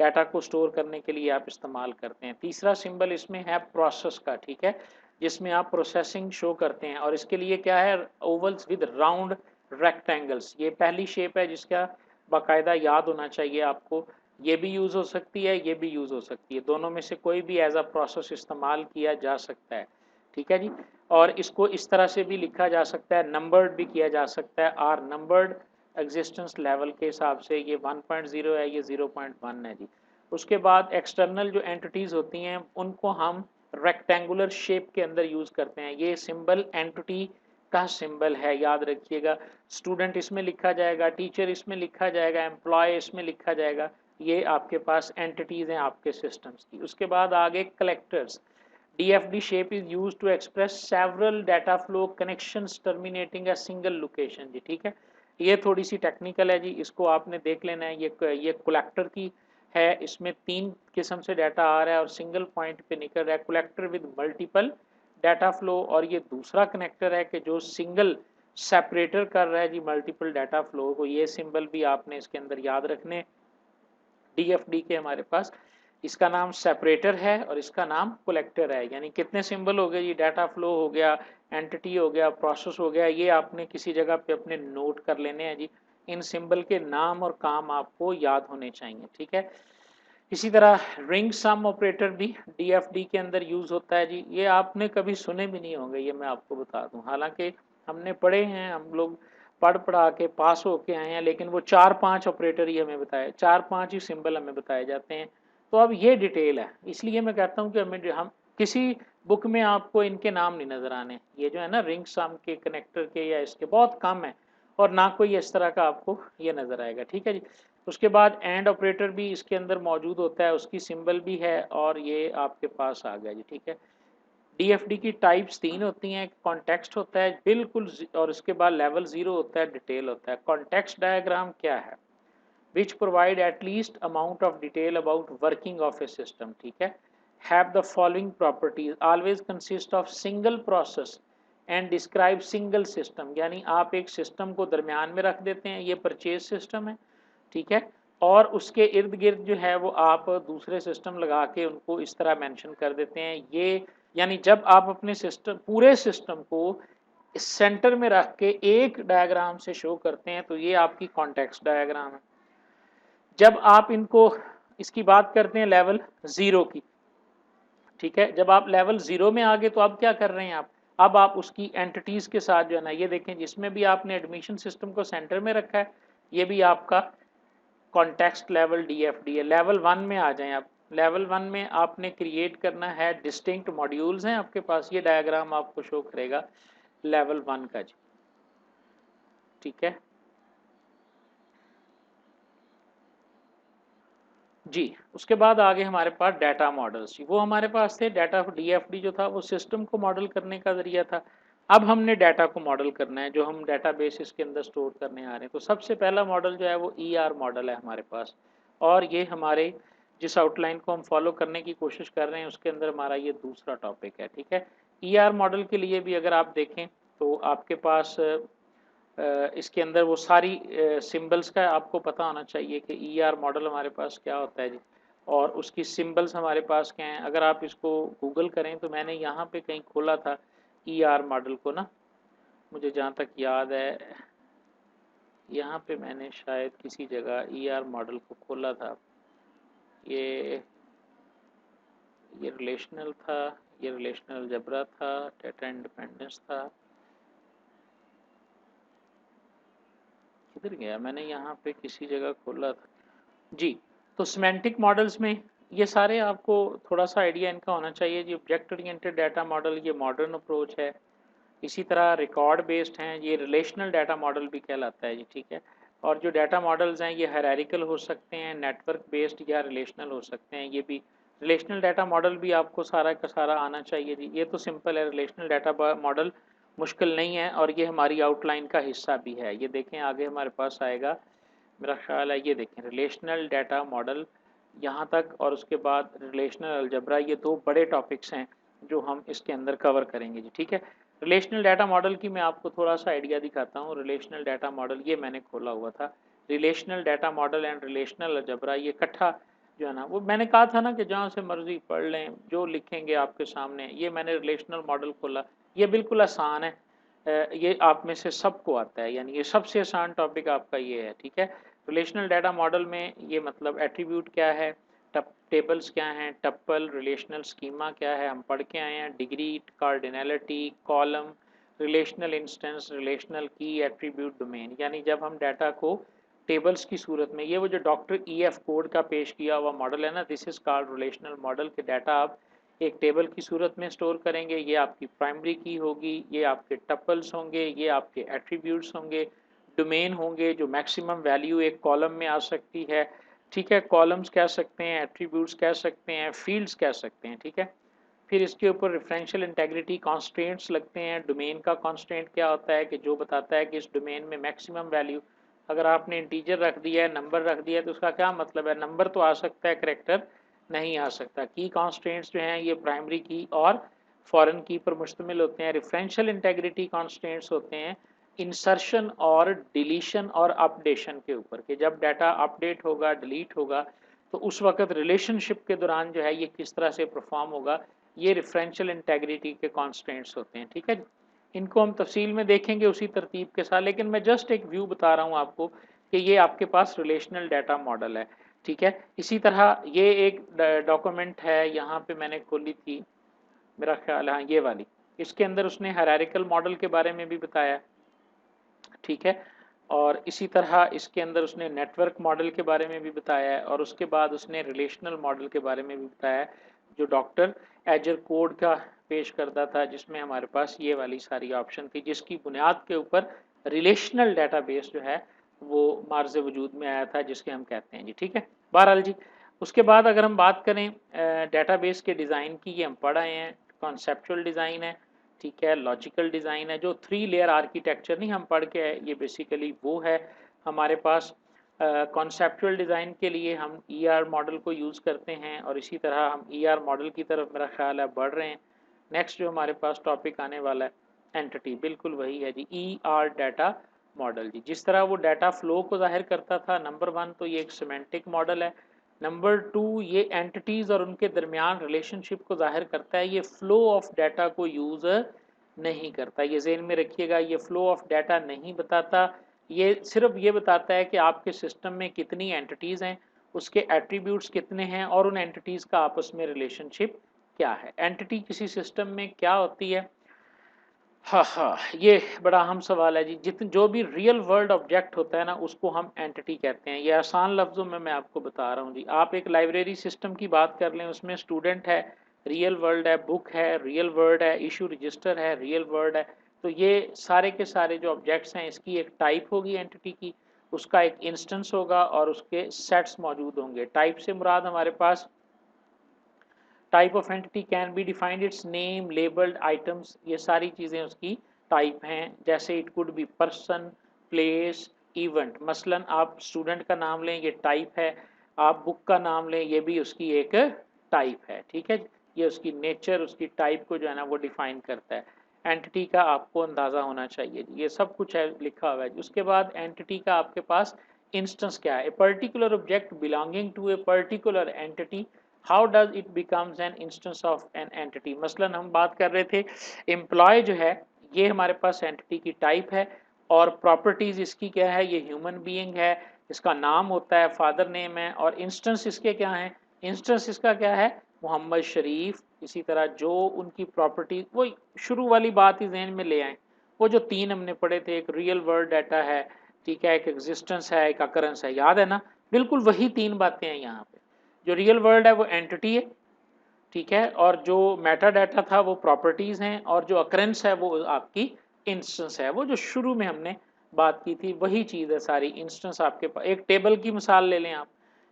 डाटा को स्टोर करने के लिए आप इस्तेमाल करते हैं। तीसरा सिंबल इसमें है प्रोसेस का, ठीक है, जिसमें आप प्रोसेसिंग शो करते हैं और इसके लिए क्या है, ओवल्स विद राउंड रेक्टेंगल्स, ये पहली शेप है जिसका बाकायदा याद होना चाहिए आपको। ये भी यूज़ हो सकती है, ये भी यूज़ हो सकती है, दोनों में से कोई भी एज अ प्रोसेस इस्तेमाल किया जा सकता है, ठीक है जी। और इसको इस तरह से भी लिखा जा सकता है, नंबर्ड भी किया जा सकता है, आर नंबर्ड एग्जिस्टेंस लेवल के हिसाब से ये 1.0 है, ये 0.1 है जी। उसके बाद एक्सटर्नल जो एंटिटीज़ होती हैं उनको हम रेक्टेंगुलर शेप के अंदर यूज़ करते हैं। ये सिंबल एंटिटी का सिंबल है, याद रखिएगा। स्टूडेंट इसमें लिखा जाएगा, टीचर इसमें लिखा जाएगा, एम्प्लॉय इसमें लिखा जाएगा, ये आपके पास एंटिटीज़ हैं आपके सिस्टम्स की। उसके बाद आगे collectors, DFD shape is used to express several data flow connections terminating a single location जी, ठीक है। ये थोड़ी सी टेक्निकल है जी, इसको आपने देख लेना है। ये कलेक्टर की है, इसमें 3 किस्म से डाटा आ रहा है और सिंगल पॉइंट पे निकल रहा है, collector with multiple data flow. और ये दूसरा कनेक्टर है कि जो सिंगल सेपरेटर कर रहा है जी मल्टीपल डाटा फ्लो को, ये सिंबल भी आपने इसके अंदर याद रखने। DFD के हमारे पास इसका नाम सेपरेटर है और इसका नाम कलेक्टर है, यानी कितने सिंबल हो गए, ये डाटा फ्लो हो गया, एंटिटी हो गया, प्रोसेस हो गया, ये आपने किसी जगह पे अपने नोट कर लेने हैं जी। इन सिंबल के नाम और काम आपको याद होने चाहिए, ठीक है। इसी तरह रिंग सम ऑपरेटर भी डीएफडी के अंदर यूज होता है जी। ये आपने कभी सुने भी नहीं होंगे, ये मैं आपको बता दूं। हालांकि हमने पढ़े हैं, हम लोग पढ़ पढ़ा के पास होके आए हैं, लेकिन वो 4-5 ऑपरेटर ही हमें बताए, 4-5 ही सिंबल हमें बताए जाते हैं। तो अब ये डिटेल है, इसलिए मैं कहता हूँ कि हम किसी बुक में आपको इनके नाम नहीं नजर आने। ये जो है ना रिंग सम के, कनेक्टर के या इसके बहुत कम है, और ना कोई इस तरह का आपको ये नजर आएगा। ठीक है जी। उसके बाद एंड ऑपरेटर भी इसके अंदर मौजूद होता है, उसकी सिंबल भी है, और ये आपके पास आ गया जी। ठीक है। डीएफडी की टाइप्स 3 होती हैं। कॉन्टेक्स्ट होता है बिल्कुल, और उसके बाद लेवल 0 होता है, डिटेल होता है। कॉन्टेक्स्ट डायग्राम क्या है? which provide at least amount of detail about working of a system। ठीक है। have the following properties, always consist of single process and describe single system। यानी आप एक सिस्टम को दरमियान में रख देते हैं, ये परचेज सिस्टम है। ठीक है। और उसके इर्द गिर्द जो है वो आप दूसरे सिस्टम लगा के उनको इस तरह मेंशन कर देते हैं। ये यानी जब आप अपने सिस्टम, पूरे सिस्टम को सेंटर में रख के एक डायग्राम से शो करते हैं, तो ये आपकी कॉन्टेक्स्ट डायग्राम है। जब आप इनको, इसकी बात करते हैं लेवल 0 की। ठीक है। जब आप लेवल 0 में आ गए तो अब क्या कर रहे हैं आप? अब आप उसकी एंटिटीज के साथ जो है ना, ये देखें जिसमें भी आपने एडमिशन सिस्टम को सेंटर में रखा है, ये भी आपका कॉन्टेक्स्ट लेवल डीएफडी है। लेवल 1 में आ जाएं आप। लेवल 1 में आपने क्रिएट करना है, डिस्टिंक्ट मॉड्यूल्स हैं आपके पास, ये डायग्राम आपको शो करेगा लेवल 1 का जी। ठीक है जी। उसके बाद आगे हमारे पास डाटा मॉडल्स, वो हमारे पास थे। डाटा डीएफडी जो था वो सिस्टम को मॉडल करने का जरिया था। अब हमने डाटा को मॉडल करना है, जो हम डाटा बेसिस के अंदर स्टोर करने आ रहे हैं। तो सबसे पहला मॉडल जो है वो ईआर मॉडल है हमारे पास, और ये हमारे जिस आउटलाइन को हम फॉलो करने की कोशिश कर रहे हैं उसके अंदर हमारा ये दूसरा टॉपिक है। ठीक है। ईआर मॉडल के लिए भी अगर आप देखें तो आपके पास इसके अंदर वो सारी सिंबल्स का आपको पता होना चाहिए कि ईआर मॉडल हमारे पास क्या होता है जी, और उसकी सिंबल्स हमारे पास क्या हैं। अगर आप इसको गूगल करें तो मैंने यहाँ पे कहीं खोला था ईआर मॉडल को ना, मुझे जहाँ तक याद है यहाँ पे मैंने शायद किसी जगह ईआर मॉडल को खोला था। ये ये रिलेशनल था, ये रिलेशनल अलजेब्रा था, डेटा इंडिपेंडेंस था। किधर गया? मैंने यहाँ पे किसी जगह खोला था जी। तो सिमेंटिक मॉडल्स में ये सारे आपको थोड़ा सा आइडिया इनका होना चाहिए जी। ऑब्जेक्ट ओरिएंटेड डाटा मॉडल ये मॉडर्न अप्रोच है। इसी तरह रिकॉर्ड बेस्ड हैं, ये रिलेशनल डाटा मॉडल भी कहलाता है जी। ठीक है। और जो डाटा मॉडल्स हैं ये हायरार्किकल हो सकते हैं, नेटवर्क बेस्ड या रिलेशनल हो सकते हैं। ये भी रिलेशनल डाटा मॉडल भी आपको सारा का सारा आना चाहिए जी। ये तो सिंपल है, रिलेशनल डाटा मॉडल मुश्किल नहीं है, और ये हमारी आउटलाइन का हिस्सा भी है। ये देखें आगे हमारे पास आएगा, मेरा ख्याल है ये देखें रिलेशनल डाटा मॉडल यहाँ तक, और उसके बाद रिलेशनल अलजेब्रा। ये दो बड़े टॉपिक्स हैं जो हम इसके अंदर कवर करेंगे जी। ठीक है। रिलेशनल डाटा मॉडल की मैं आपको थोड़ा सा आइडिया दिखाता हूँ। रिलेशनल डाटा मॉडल ये मैंने खोला हुआ था, relational data model and relational algebra, ये इकट्ठा जो है ना, वो मैंने कहा था ना कि जहाँ से मर्जी पढ़ लें, जो लिखेंगे आपके सामने। ये मैंने रिलेशनल मॉडल खोला, ये बिल्कुल आसान है। ये आप में से सबको आता है, यानी ये सबसे आसान टॉपिक आपका ये है। ठीक है। रिलेशनल डाटा मॉडल में ये मतलब एट्रीब्यूट क्या है, टेबल्स क्या हैं, टप्पल, रिलेशनल स्कीमा क्या है, हम पढ़ के आए हैं। Degree, cardinality, column, relational instance, relational की, एट्रीब्यूट, डोमेन। यानी जब हम डाटा को टेबल्स की सूरत में, ये वो जो डॉक्टर EF कोड का पेश किया हुआ मॉडल है ना, this is called relational model, के डाटा आप एक टेबल की सूरत में स्टोर करेंगे। ये आपकी प्राइमरी की होगी, ये आपके टपल्स होंगे, ये आपके एट्रीब्यूट्स होंगे, डोमेन होंगे जो मैक्सिमम वैल्यू एक कॉलम में आ सकती है। ठीक है। कॉलम्स कह सकते हैं, एट्रीब्यूट्स कह सकते हैं, फील्ड्स कह सकते हैं। ठीक है। फिर इसके ऊपर रेफरेंशियल इंटेग्रिटी कॉन्स्ट्रेंट्स लगते हैं। डोमेन का कॉन्स्ट्रेंट क्या होता है कि जो बताता है कि इस डोमेन में मैक्सिमम वैल्यू, अगर आपने इंटीजर रख दिया है, नंबर रख दिया है, तो उसका क्या मतलब है? नंबर तो आ सकता है, करेक्टर नहीं आ सकता। की कॉन्स्ट्रेंट्स जो हैं ये प्राइमरी की और फॉरेन की पर मुश्तमिल होते हैं। रेफरेंशियल इंटेग्रिटी कॉन्स्ट्रेंट्स होते हैं इंसर्शन और डिलीशन और अपडेशन के ऊपर, कि जब डाटा अपडेट होगा, डिलीट होगा, तो उस वक्त रिलेशनशिप के दौरान जो है ये किस तरह से परफॉर्म होगा। ये रेफरेंशियल इंटेग्रिटी के कॉन्स्ट्रेंट्स होते हैं। ठीक है। इनको हम तफसील में देखेंगे उसी तरतीब के साथ, लेकिन मैं जस्ट एक व्यू बता रहा हूँ आपको कि ये आपके पास रिलेशनल डाटा मॉडल है। ठीक है। इसी तरह ये एक डॉक्यूमेंट है, यहाँ पे मैंने खोली थी, मेरा ख्याल है हाँ ये वाली, इसके अंदर उसने हायरार्किकल मॉडल के बारे में भी बताया, ठीक है। और इसी तरह इसके अंदर उसने नेटवर्क मॉडल के बारे में भी बताया है, और उसके बाद उसने रिलेशनल मॉडल के बारे में भी बताया है, जो डॉक्टर एजर कोड का पेश करता था, जिसमें हमारे पास ये वाली सारी ऑप्शन थी, जिसकी बुनियाद के ऊपर रिलेशनल डाटाबेस जो है वो मार्ज वजूद में आया था, जिसके हम कहते हैं जी, ठीक है। बहरहाल जी, उसके बाद अगर हम बात करें डेटाबेस के डिज़ाइन की, ये हम पढ़ आए हैं, कॉन्सेप्चुअल डिज़ाइन है, ठीक है, लॉजिकल डिज़ाइन है, जो 3 लेयर आर्किटेक्चर नहीं हम पढ़ के आए, ये बेसिकली वो है हमारे पास। कॉन्सेप्चुअल डिज़ाइन के लिए हम ईआर मॉडल को यूज़ करते हैं, और इसी तरह हम ईआर मॉडल की तरफ मेरा ख्याल है बढ़ रहे हैं। नेक्स्ट जो हमारे पास टॉपिक आने वाला है एंटिटी, बिल्कुल वही है जी, ईआर डाटा मॉडल जी। जिस तरह वो डाटा फ्लो को जाहिर करता था, नंबर 1 तो ये एक सिमेंटिक मॉडल है, नंबर 2 ये एंटिटीज़ और उनके दरमियान रिलेशनशिप को जाहिर करता है, ये फ्लो ऑफ डाटा को यूज़ नहीं करता, ये ज़हन में रखिएगा, ये फ्लो ऑफ डाटा नहीं बताता, ये सिर्फ ये बताता है कि आपके सिस्टम में कितनी एंटिटीज़ हैं, उसके एट्रीब्यूट्स कितने हैं, और उन एंटिटीज़ का आपस में रिलेशनशिप क्या है। एंटिटी किसी सिस्टम में क्या होती है, हाँ हाँ, ये बड़ा अहम सवाल है जी। जितने जो भी रियल वर्ल्ड ऑब्जेक्ट होता है ना, उसको हम एंटिटी कहते हैं। ये आसान लफ्ज़ों में मैं आपको बता रहा हूँ जी। आप एक लाइब्रेरी सिस्टम की बात कर लें, उसमें स्टूडेंट है, रियल वर्ल्ड है, बुक है, रियल वर्ल्ड है, इशू रजिस्टर है, रियल वर्ल्ड है। तो ये सारे के सारे जो ऑब्जेक्ट्स हैं, इसकी एक टाइप होगी एंटिटी की, उसका एक इंस्टेंस होगा, और उसके सेट्स मौजूद होंगे। टाइप से मुराद हमारे पास, type of entity can be defined its name, labelled items, ये सारी चीज़ें उसकी टाइप हैं। जैसे it could be person, place, event. मसलन आप स्टूडेंट का नाम लें, ये टाइप है, आप बुक का नाम लें, ये भी उसकी एक टाइप है, ठीक है। ये उसकी नेचर, उसकी टाइप को जो है ना वो डिफाइन करता है। एंटिटी का आपको अंदाज़ा होना चाहिए, ये सब कुछ है लिखा हुआ है। उसके बाद एंटिटी का आपके पास इंस्टेंस क्या है, a particular object belonging to a particular entity, how does it becomes an instance of an entity. मसलन हम बात कर रहे थे एम्प्लॉय जो है, ये हमारे पास एंटिटी की टाइप है, और प्रॉपर्टीज इसकी क्या है, ये ह्यूमन बीइंग है, इसका नाम होता है, फादर नेम है, और इंस्टेंस इसके क्या है, इंस्टेंस इसका क्या है, मोहम्मद शरीफ। इसी तरह जो उनकी प्रॉपर्टी, वो शुरू वाली बात ही जहन में ले आए, वो जो 3 हमने पढ़े थे, एक रियल वर्ल्ड डाटा है, ठीक है, एक एग्जिस्टेंस है, एक अकरेंस है, याद है ना, बिल्कुल वही 3 बातें हैं यहाँ पे। जो रियल वर्ल्ड है वो एंटिटी है, ठीक है, और जो मेटा डाटा था वो प्रॉपर्टीज हैं, और जो अकरेंस है वो आपकी इंस्टेंस है। वो जो शुरू में हमने बात की थी वही चीज़ है सारी। इंस्टेंस आपके पास, एक टेबल की मिसाल ले लें आप,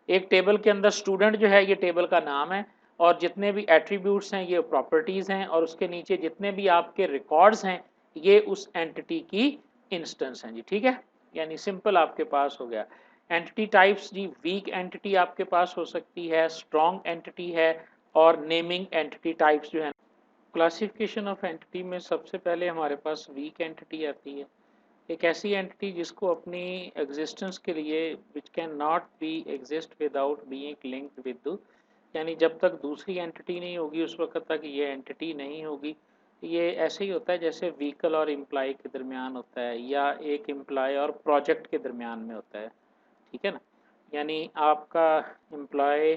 एक टेबल के अंदर स्टूडेंट जो है ये टेबल का नाम है, और जितने भी एट्रीब्यूट्स हैं ये प्रॉपर्टीज हैं, और उसके नीचे जितने भी आपके रिकॉर्ड्स हैं ये उस एंटिटी की इंस्टेंस हैं जी, ठीक है। यानी सिंपल आपके पास हो गया। एंटिटी टाइप्स जी, वीक एंटिटी आपके पास हो सकती है, स्ट्रॉन्ग एंटिटी है, और नेमिंग एंटिटी टाइप्स जो है। क्लासिफिकेशन ऑफ एंटिटी में सबसे पहले हमारे पास वीक एंटिटी आती है, एक ऐसी एंटिटी जिसको अपनी एग्जिस्टेंस के लिए, विच can not be exist without being linked with, यानी जब तक दूसरी एंटिटी नहीं होगी उस वक्त तक ये एंटिटी नहीं होगी। ये ऐसे ही होता है जैसे व्हीकल और एम्प्लॉय के दरमियान होता है, या एक एम्प्लॉय और प्रोजेक्ट के दरमियान में होता है, ठीक है ना। यानी आपका एम्प्लॉय,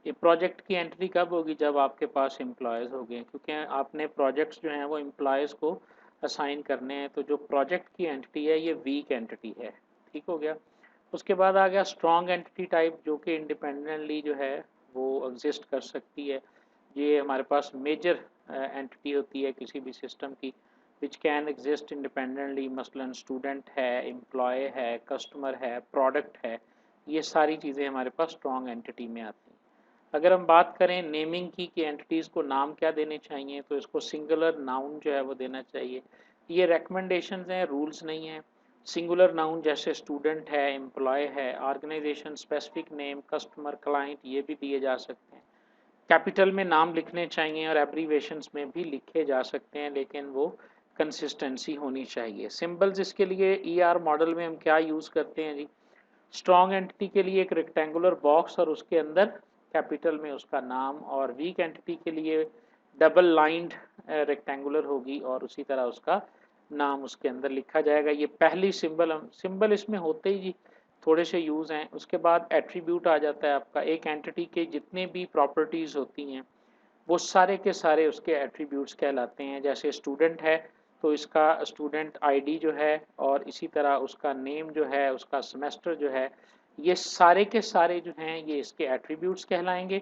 ये प्रोजेक्ट की एंट्री कब होगी, जब आपके पास एम्प्लॉयज़ हो गए, क्योंकि आपने प्रोजेक्ट्स जो हैं वो एम्प्लॉयज़ को असाइन करने हैं। तो जो प्रोजेक्ट की एंटिटी है ये वीक एंटिटी है, ठीक हो गया। उसके बाद आ गया स्ट्रॉन्ग एंटिटी टाइप, जो कि इंडिपेंडेंटली जो है वो एग्जिस्ट कर सकती है। ये हमारे पास मेजर एंटिटी होती है किसी भी सिस्टम की, विच कैन एग्जिस्ट इंडिपेंडेंटली। मसलन स्टूडेंट है, एम्प्लॉय है, कस्टमर है, प्रोडक्ट है, ये सारी चीज़ें हमारे पास स्ट्रॉन्ग एंटिटी में आती हैं। अगर हम बात करें नेमिंग की कि एंटिटीज़ को नाम क्या देने चाहिए, तो इसको सिंगुलर नाउन जो है वो देना चाहिए। ये रिकमेंडेशंस हैं, रूल्स नहीं हैं। सिंगुलर नाउन जैसे स्टूडेंट है, एम्प्लॉय है, organisation, specific name, customer, client, ये भी दिए जा सकते हैं। कैपिटल में नाम लिखने चाहिए, और एब्रीवेशंस में भी लिखे जा सकते हैं, लेकिन वो कंसिस्टेंसी होनी चाहिए। सिंबल्स इसके लिए ईआर मॉडल में हम क्या यूज़ करते हैं जी, स्ट्रॉन्ग एंटिटी के लिए एक रेक्टेंगुलर बॉक्स और उसके अंदर कैपिटल में उसका नाम, और वीक एंटिटी के लिए डबल लाइंड रेक्टेंगुलर होगी, और उसी तरह उसका नाम उसके अंदर लिखा जाएगा। ये पहली सिंबल इसमें होते ही जी थोड़े से यूज़ हैं। उसके बाद एट्रीब्यूट आ जाता है आपका, एक एंटिटी के जितने भी प्रॉपर्टीज़ होती हैं वो सारे के सारे उसके एट्रीब्यूट्स कहलाते हैं। जैसे स्टूडेंट है तो इसका स्टूडेंट आईडी जो है और इसी तरह उसका नेम जो है, उसका सेमेस्टर जो है, ये सारे के सारे जो हैं ये इसके एट्रीब्यूट्स कहलाएंगे।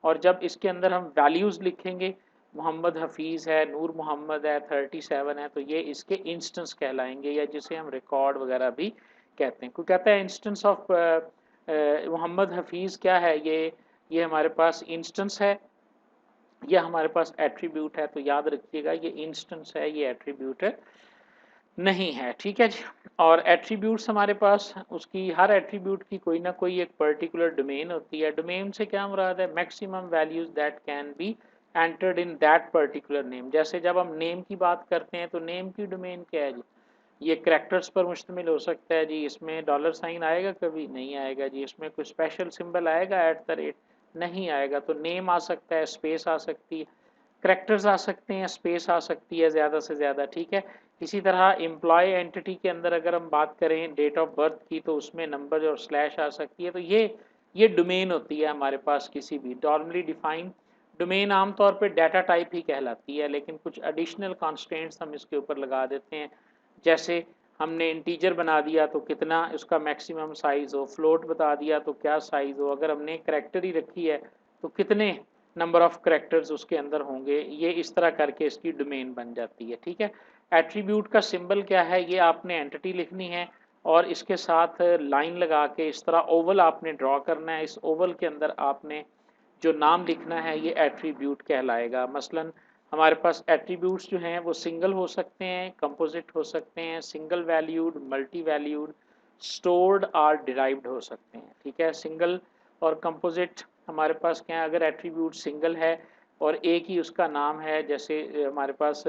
और जब इसके अंदर हम वैल्यूज़ लिखेंगे, मोहम्मद हफीज़ है, नूर मोहम्मद है, 37 है, तो ये इसके इंस्टेंस कहलाएंगे, या जिसे हम रिकॉर्ड वगैरह भी कहते हैं। कोई कहता है इंस्टेंस ऑफ मोहम्मद हफीज़ क्या है, ये हमारे पास इंस्टेंस है या हमारे पास एट्रीब्यूट है, तो याद रखिएगा ये इंस्टेंस है, ये एट्रीब्यूट नहीं है। ठीक है जी। और एट्रीब्यूट्स हमारे पास, उसकी हर एट्रीब्यूट की कोई ना कोई एक पर्टिकुलर डोमेन होती है। डोमेन से क्या मुराद है, maximum values that can be entered in that particular name. जैसे जब हम नेम की बात करते हैं तो नेम की डोमेन क्या है जी, ये करैक्टर्स पर मुश्तमिल हो सकता है जी। इसमें डॉलर साइन आएगा, कभी नहीं आएगा जी। इसमें कोई स्पेशल सिंबल आएगा @ नहीं आएगा। तो नेम आ सकता है, स्पेस आ सकती है, करैक्टर्स आ सकते हैं, स्पेस आ सकती है ज़्यादा से ज़्यादा। ठीक है। इसी तरह एम्प्लॉय एंटिटी के अंदर अगर हम बात करें डेट ऑफ बर्थ की, तो उसमें नंबर और स्लैश आ सकती है। तो ये डोमेन होती है हमारे पास किसी भी नॉर्मली डिफाइंड डोमेन। आमतौर पे डाटा टाइप ही कहलाती है, लेकिन कुछ एडिशनल कॉन्स्ट्रेंट्स हम इसके ऊपर लगा देते हैं। जैसे हमने इंटीजर बना दिया तो कितना उसका मैक्सिमम साइज़ हो, फ्लोट बता दिया तो क्या साइज़ हो, अगर हमने करैक्टर ही रखी है तो कितने नंबर ऑफ करैक्टर्स उसके अंदर होंगे, ये इस तरह करके इसकी डोमेन बन जाती है। ठीक है। एट्रीब्यूट का सिंबल क्या है, ये आपने एंटिटी लिखनी है और इसके साथ लाइन लगा के इस तरह ओवल आपने ड्रॉ करना है। इस ओवल के अंदर आपने जो नाम लिखना है ये एट्रीब्यूट कहलाएगा। मसलन हमारे पास एट्रीब्यूट्स जो हैं वो सिंगल हो सकते हैं, कंपोजिट हो सकते हैं, single valued, multi valued, stored और डिराइव्ड हो सकते हैं। ठीक है। सिंगल और कंपोजिट हमारे पास क्या है, अगर एट्रीब्यूट सिंगल है और एक ही उसका नाम है, जैसे हमारे पास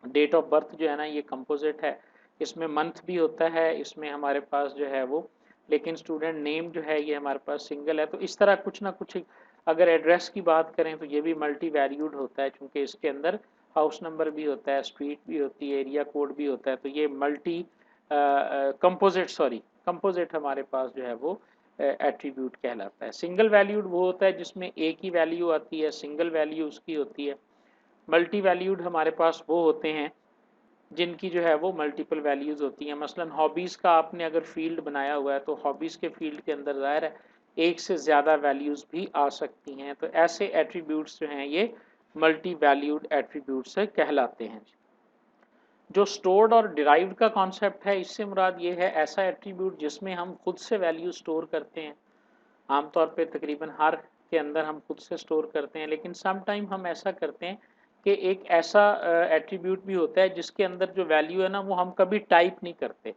डेट ऑफ बर्थ जो है ना, ये कंपोजिट है, इसमें मंथ भी होता है, इसमें हमारे पास जो है वो, लेकिन स्टूडेंट नेम जो है ये हमारे पास सिंगल है। तो इस तरह कुछ ना कुछ, अगर एड्रेस की बात करें तो ये भी मल्टी वैल्यूड होता है, क्योंकि इसके अंदर हाउस नंबर भी होता है, स्ट्रीट भी होती है, एरिया कोड भी होता है। तो ये मल्टी कंपोजिट हमारे पास जो है वो एट्रीब्यूट कहलाता है। सिंगल वैल्यूड वो होता है जिसमें एक ही वैल्यू आती है, सिंगल वैल्यू उसकी होती है। मल्टी वैल्यूड हमारे पास वो होते हैं जिनकी जो है वो मल्टीपल वैल्यूज़ होती हैं। मसलन हॉबीज़ का आपने अगर फील्ड बनाया हुआ है तो हॉबीज़ के फील्ड के अंदर ज़ाहिर है एक से ज़्यादा वैल्यूज़ भी आ सकती हैं। तो ऐसे एट्रीब्यूट्स जो हैं ये मल्टी वैल्यूड एट्रीब्यूट्स कहलाते हैं। जो स्टोर्ड और डिराइव्ड का कॉन्सेप्ट है, इससे मुराद ये है ऐसा एट्रीब्यूट जिसमें हम खुद से वैल्यू स्टोर करते हैं। आमतौर पे तकरीबन हर के अंदर हम खुद से स्टोर करते हैं, लेकिन सम टाइम हम ऐसा करते हैं कि एक ऐसा एट्रीब्यूट भी होता है जिसके अंदर जो वैल्यू है ना वो हम कभी टाइप नहीं करते,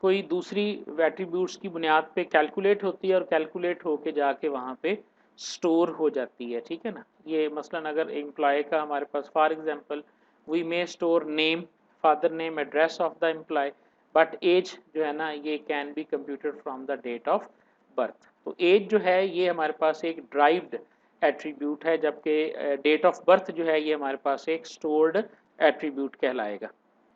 कोई दूसरी एट्रीब्यूट्स की बुनियाद पे कैलकुलेट होती है और कैलकुलेट होके जाके वहाँ पे स्टोर हो जाती है। ठीक है ना। ये मसलन अगर एम्प्लॉय का हमारे पास for example we may store name, father name, address of the employee, but age जो है ना ये can be computed from the date of birth. तो एज जो है ये हमारे पास एक ड्राइव्ड एट्रीब्यूट है, जबकि डेट ऑफ बर्थ जो है ये हमारे पास एक स्टोर्ड एट्रीब्यूट कहलाएगा।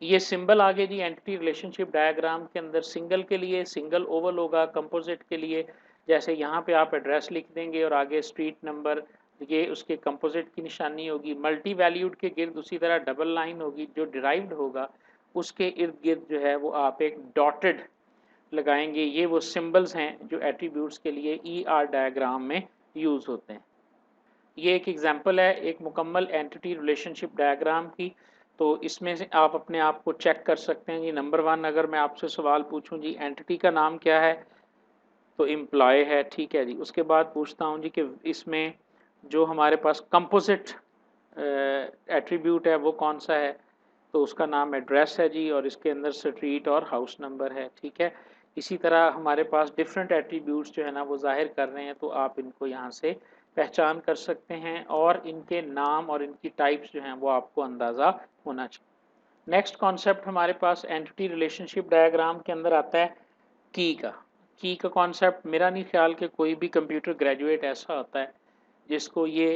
ये सिंबल आगे जी एंटिटी रिलेशनशिप डायग्राम के अंदर सिंगल के लिए सिंगल ओवल होगा, कंपोजिट के लिए जैसे यहाँ पे आप एड्रेस लिख देंगे और आगे स्ट्रीट नंबर, ये उसके कंपोजिट की निशानी होगी। मल्टी वैल्यूड के गिर्द उसी तरह डबल लाइन होगी। जो डिराइव्ड होगा उसके इर्द गिर्द जो है वो आप एक डॉटेड लगाएंगे। ये वो सिंबल्स हैं जो एट्रीब्यूट्स के लिए ER डायग्राम में यूज़ होते हैं। ये एक एग्जांपल है एक मुकम्मल एंटिटी रिलेशनशिप डायग्राम की। तो इसमें से आप अपने आप को चेक कर सकते हैं जी। नंबर 1, अगर मैं आपसे सवाल पूछूं जी एंटिटी का नाम क्या है, तो एम्प्लॉय है। ठीक है जी। उसके बाद पूछता हूं जी कि इसमें जो हमारे पास कंपोजिट एट्रीब्यूट है वो कौन सा है, तो उसका नाम एड्रेस है जी, और इसके अंदर स्ट्रीट और हाउस नंबर है। ठीक है। इसी तरह हमारे पास डिफरेंट एट्रीब्यूट्स जो है ना वो जाहिर कर रहे हैं, तो आप इनको यहाँ से पहचान कर सकते हैं और इनके नाम और इनकी टाइप्स जो हैं वो आपको अंदाज़ा होना चाहिए। नेक्स्ट कॉन्सेप्ट हमारे पास एंटिटी रिलेशनशिप डायग्राम के अंदर आता है की का कॉन्सेप्ट। मेरा नहीं ख्याल कि कोई भी कंप्यूटर ग्रेजुएट ऐसा होता है जिसको ये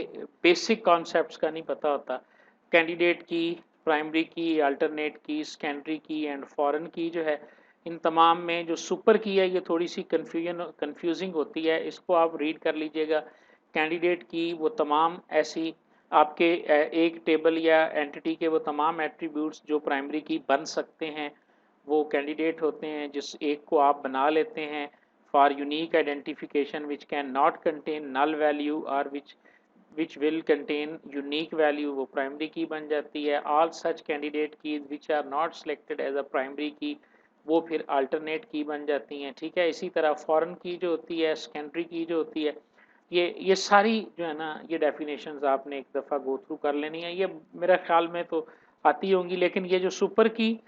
बेसिक कॉन्सेप्ट्स का नहीं पता होता। कैंडिडेट की, प्राइमरी की, अल्टरनेट की, सेकेंडरी की एंड फॉरेन की जो है, इन तमाम में जो सुपर की है ये थोड़ी सी कंफ्यूजिंग होती है, इसको आप रीड कर लीजिएगा। कैंडिडेट की वो तमाम ऐसी आपके एक टेबल या एंटिटी के वो तमाम एट्रीब्यूट्स जो प्राइमरी की बन सकते हैं वो कैंडिडेट होते हैं, जिस एक को आप बना लेते हैं for unique identification which can not contain null value और which will contain unique value, वो प्राइमरी की बन जाती है। All such candidate keys which are not selected as a primary key वो फिर अल्टरनेट की बन जाती हैं, ठीक है। इसी तरह फॉरेन की जो होती है, सेकेंडरी की जो होती है, ये सारी जो है ना ये डेफिनेशंस आपने एक दफ़ा गो थ्रू कर लेनी है, ये मेरे ख्याल में तो आती होंगी। लेकिन ये जो सुपर की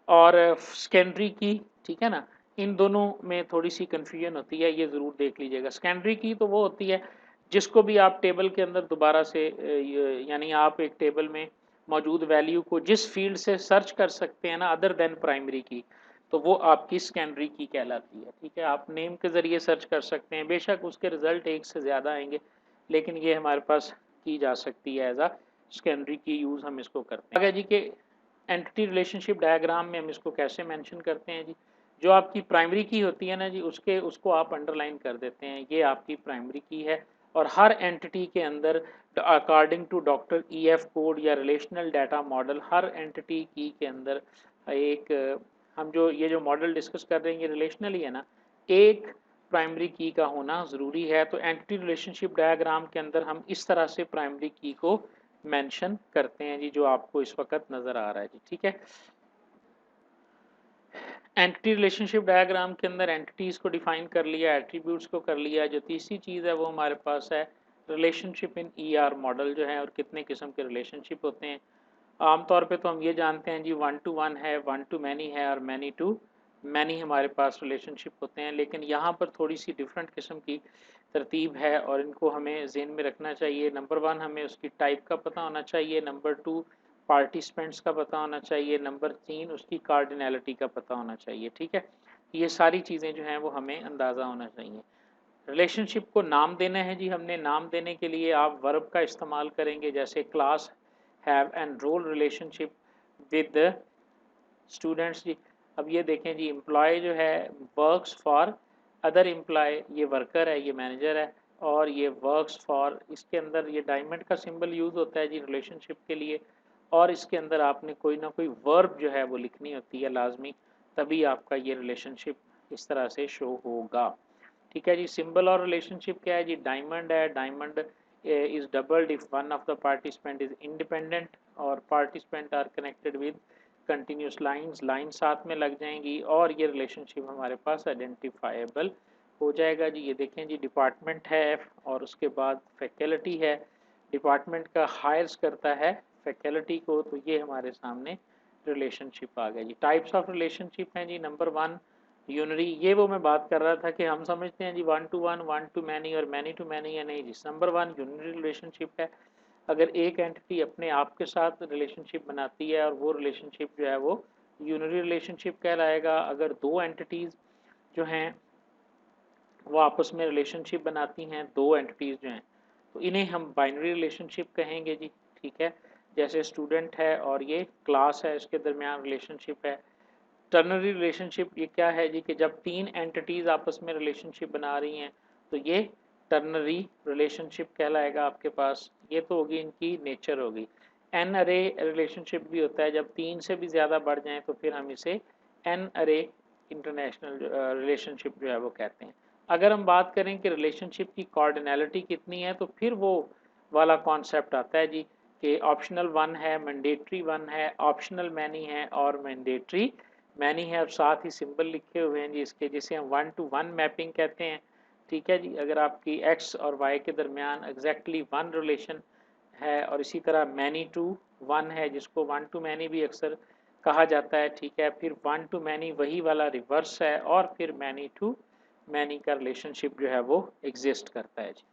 और सेकेंडरी की, ठीक है ना, इन दोनों में थोड़ी सी कन्फ्यूजन होती है, ये ज़रूर देख लीजिएगा। सेकेंडरी की तो वो होती है जिसको भी आप टेबल के अंदर दोबारा से यानी आप एक टेबल में मौजूद वैल्यू को जिस फील्ड से सर्च कर सकते हैं ना अदर देन प्राइमरी की, तो वो आपकी सेकेंडरी की कहलाती है, ठीक है। आप नेम के ज़रिए सर्च कर सकते हैं, बेशक उसके रिज़ल्ट एक से ज़्यादा आएंगे, लेकिन ये हमारे पास की जा सकती है एज आ सेकेंडरी की यूज़ हम इसको करते हैं। आगे जी के एंटिटी रिलेशनशिप डायग्राम में हम इसको कैसे मेंशन करते हैं जी, जो आपकी प्राइमरी की होती है ना जी उसको आप अंडरलाइन कर देते हैं, ये आपकी प्राइमरी की है। और हर एंटिटी के अंदर according to doctor E F Codd या रिलेशनल डाटा मॉडल, हर एंटिटी की के अंदर एक हम जो ये जो मॉडल डिस्कस कर रहे हैं ये रिलेशनल ही है ना, एक प्राइमरी की का होना ज़रूरी है। तो एंटिटी रिलेशनशिप डायग्राम के अंदर हम इस तरह से प्राइमरी की को मेंशन करते हैं जी, जो आपको इस वक्त नज़र आ रहा है जी, ठीक है। एंटिटी रिलेशनशिप डायग्राम के अंदर एंटिटीज़ को डिफाइन कर लिया, एट्रीब्यूट्स को कर लिया, जो तीसरी चीज़ है वो हमारे पास है रिलेशनशिप इन ईआर मॉडल जो है, और कितने किस्म के रिलेशनशिप होते हैं। आमतौर पे तो हम ये जानते हैं जी 1 to 1 है, 1 to many है, और मैनी टू मैनी हमारे पास रिलेशनशिप होते हैं। लेकिन यहाँ पर थोड़ी सी डिफरेंट किस्म की तरतीब है और इनको हमें ज़हन में रखना चाहिए। नंबर 1 हमें उसकी टाइप का पता होना चाहिए, नंबर 2 पार्टिसिपेंट्स का पता होना चाहिए, नंबर 3 उसकी कार्डिनैलिटी का पता होना चाहिए, ठीक है। ये सारी चीज़ें जो हैं वो हमें अंदाज़ा होना चाहिए। रिलेशनशिप को नाम देना है जी, हमने नाम देने के लिए आप वर्ब का इस्तेमाल करेंगे, जैसे class have and role relationship with students जी। अब ये देखें जी, एम्प्लॉय जो है वर्क्स फॉर अदर एम्प्लॉय, ये वर्कर है, ये मैनेजर है, और ये वर्क्स फॉर, इसके अंदर ये डायमंड का सिंबल यूज़ होता है जी रिलेशनशिप के लिए, और इसके अंदर आपने कोई ना कोई वर्ब जो है वो लिखनी होती है लाजमी, तभी आपका ये रिलेशनशिप इस तरह से शो होगा, ठीक है जी। सिंबल और रिलेशनशिप क्या है जी, डायमंड है, diamond is doubled if one of the participant is independent और participant are connected with continuous lines, line साथ में लग जाएंगी और ये रिलेशनशिप हमारे पास आइडेंटिफाइबल हो जाएगा जी। ये देखें जी, डिपार्टमेंट है और उसके बाद फैकल्टी है, डिपार्टमेंट का हायर्स करता है फैकल्टी को, तो ये हमारे सामने रिलेशनशिप आ गया जी। टाइप्स ऑफ रिलेशनशिप हैं जी, नंबर 1 यूनरी, ये वो मैं बात कर रहा था कि हम समझते हैं जी 1 to 1, 1 to मैनी और मैनी टू मैनी, या नहीं जी। नंबर 1 यूनरी रिलेशनशिप है, अगर एक एंटिटी अपने आप के साथ रिलेशनशिप बनाती है और वो रिलेशनशिप जो है वो यूनरी रिलेशनशिप कहलाएगा। अगर दो एंटिटीज़ जो हैं वो आपस में रिलेशनशिप बनाती हैं, दो एंटिटीज़ जो हैं, तो इन्हें हम बाइनरी रिलेशनशिप कहेंगे जी, ठीक है। जैसे स्टूडेंट है और ये क्लास है, इसके दरमियान रिलेशनशिप है। टर्नरी रिलेशनशिप ये क्या है जी, कि जब तीन एंटिटीज़ आपस में रिलेशनशिप बना रही हैं तो ये टर्नरी रिलेशनशिप कहलाएगा आपके पास। ये तो होगी इनकी नेचर होगी। एन अरे रिलेशनशिप भी होता है, जब तीन से भी ज़्यादा बढ़ जाएं तो फिर हम इसे एन अरे इंटरनेशनल रिलेशनशिप जो है वो कहते हैं। अगर हम बात करें कि रिलेशनशिप की कार्डिनैलिटी कितनी है, तो फिर वो वाला कॉन्सेप्ट आता है जी कि ऑप्शनल 1 है, मैंडेटरी 1 है, ऑप्शनल मैनी है और मैंडेटरी मैनी है। अब साथ ही सिंबल लिखे हुए हैं जी इसके, जिसे हम 1 to 1 मैपिंग कहते हैं, ठीक है जी। अगर आपकी x और y के दरमियान एग्जैक्टली 1 रिलेशन है, और इसी तरह मैनी टू 1 है जिसको 1 to मैनी भी अक्सर कहा जाता है, ठीक है। फिर 1 to मैनी वही वाला रिवर्स है, और फिर मैनी टू मैनी का रिलेशनशिप जो है वो एग्जिस्ट करता है जी।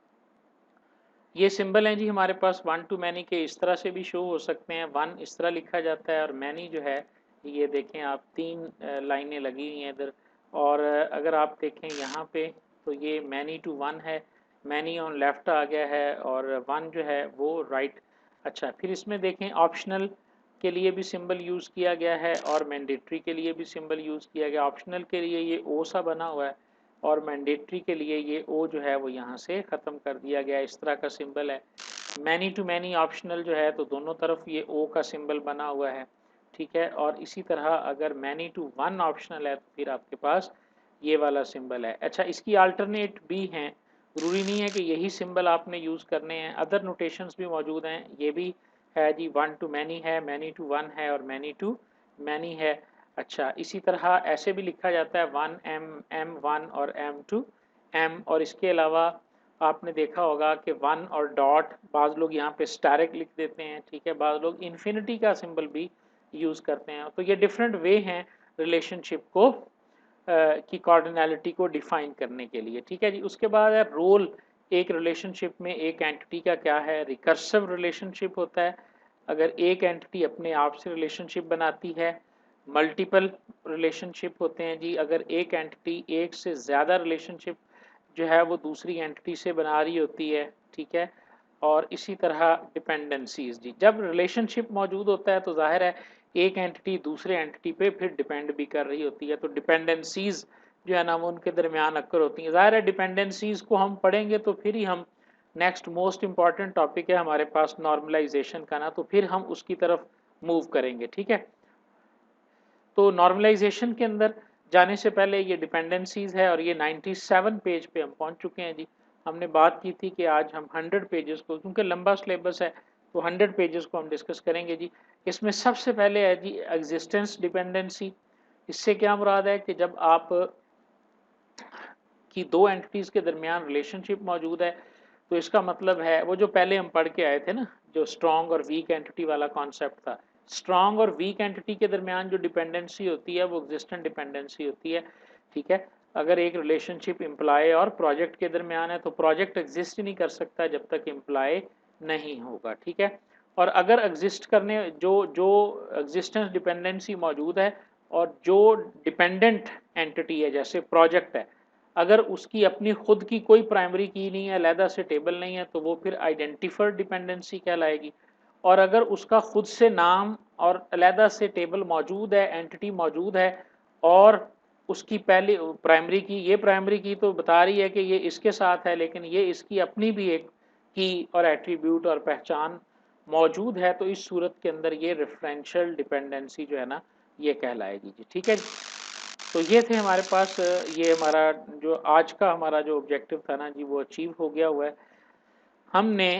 ये सिंबल हैं जी हमारे पास 1 to मैनी के, इस तरह से भी शो हो सकते हैं, 1 इस तरह लिखा जाता है और मैनी जो है ये देखें आप 3 लाइनें लगी हुई हैं इधर। और अगर आप देखें यहाँ पे तो ये मैनी टू 1 है, मैनी ऑन लेफ्ट आ गया है और 1 जो है वो राइट। अच्छा, फिर इसमें देखें ऑप्शनल के लिए भी सिंबल यूज़ किया गया है और मैंडेटरी के लिए भी सिंबल यूज़ किया गया। ऑप्शनल के लिए ये ओ सा बना हुआ है और मैंडेटरी के लिए ये ओ जो है वो यहाँ से ख़त्म कर दिया गया, इस तरह का सिंबल है। मैनी टू मैनी ऑप्शनल जो है तो दोनों तरफ ये ओ का सिंबल बना हुआ है, ठीक है। और इसी तरह अगर मैनी टू वन ऑप्शनल है तो फिर आपके पास ये वाला सिंबल है। अच्छा, इसकी अल्टरनेट भी हैं, ज़रूरी नहीं है कि यही सिंबल आपने यूज़ करने हैं, अदर नोटेशंस भी मौजूद हैं। ये भी है जी, वन टू मैनी है, मैनी टू वन है और मैनी टू मैनी है। अच्छा, इसी तरह ऐसे भी लिखा जाता है वन एम, एम वन और एम टू एम। और इसके अलावा आपने देखा होगा कि वन और डॉट, बाज़ लोग यहाँ पे स्टारिक लिख देते हैं, ठीक है, बाज़ लोग इन्फिनिटी का सिंबल भी यूज़ करते हैं। तो ये डिफरेंट वे हैं रिलेशनशिप को की कार्डिनैलिटी को डिफाइन करने के लिए, ठीक है जी। उसके बाद है रोल एक रिलेशनशिप में एक एंटिटी का क्या है। रिकर्सिव रिलेशनशिप होता है अगर एक एंटिटी अपने आप से रिलेशनशिप बनाती है। मल्टीपल रिलेशनशिप होते हैं जी अगर एक एंटिटी एक से ज़्यादा रिलेशनशिप जो है वो दूसरी एंटिटी से बना रही होती है, ठीक है। और इसी तरह डिपेंडेंसीज जी, जब रिलेशनशिप मौजूद होता है तो जाहिर है एक एंटिटी दूसरे एंटिटी पे फिर डिपेंड भी कर रही होती है, तो डिपेंडेंसीज जो है ना वो उनके दरमियान अक्कर होती हैं। ज़ाहिर है डिपेंडेंसीज को हम पढ़ेंगे तो फिर ही हम नेक्स्ट मोस्ट इंपॉर्टेंट टॉपिक है हमारे पास नॉर्मलाइजेशन का ना, तो फिर हम उसकी तरफ मूव करेंगे, ठीक है। तो नॉर्मलाइजेशन के अंदर जाने से पहले ये डिपेंडेंसीज है और ये 97 पेज पे हम पहुंच चुके हैं जी। हमने बात की थी कि आज हम 100 पेजेस को, क्योंकि लंबा सिलेबस है तो 100 पेजेस को हम डिस्कस करेंगे जी। इसमें सबसे पहले है जी एग्जिस्टेंस डिपेंडेंसी। इससे क्या मुराद है कि जब आप की दो एंटिटीज़ के दरमियान रिलेशनशिप मौजूद है तो इसका मतलब है वो जो पहले हम पढ़ के आए थे ना, जो स्ट्रॉन्ग और वीक एंटिटी वाला कॉन्सेप्ट था। स्ट्रॉन्ग और वीक एंटिटी के दरमियान जो डिपेंडेंसी होती है वो एग्जिस्टेंट डिपेंडेंसी होती है, ठीक है। अगर एक रिलेशनशिप एम्प्लॉय और प्रोजेक्ट के दरमियान है तो प्रोजेक्ट एग्जिस्ट ही नहीं कर सकता जब तक एम्प्लॉय नहीं होगा, ठीक है। और अगर एग्जिस्ट करने जो जो एग्जिस्टेंस डिपेंडेंसी मौजूद है और जो डिपेंडेंट एंटिटी है जैसे प्रोजेक्ट है, अगर उसकी अपनी खुद की कोई प्राइमरी की नहीं है, अलहदा से टेबल नहीं है, तो वो फिर आइडेंटिफाइड डिपेंडेंसी कहलाएगी। और अगर उसका खुद से नाम और अलहदा से टेबल मौजूद है, एंटिटी मौजूद है और उसकी पहली प्राइमरी की, ये प्राइमरी की तो बता रही है कि ये इसके साथ है लेकिन ये इसकी अपनी भी एक की और एट्रीब्यूट और पहचान मौजूद है, तो इस सूरत के अंदर ये रेफरेंशियल डिपेंडेंसी जो है ना ये कहलाएगी जी, ठीक है। तो ये थे हमारे पास, ये हमारा जो आज का हमारा जो ऑब्जेक्टिव था ना जी वो अचीव हो गया हुआ है। हमने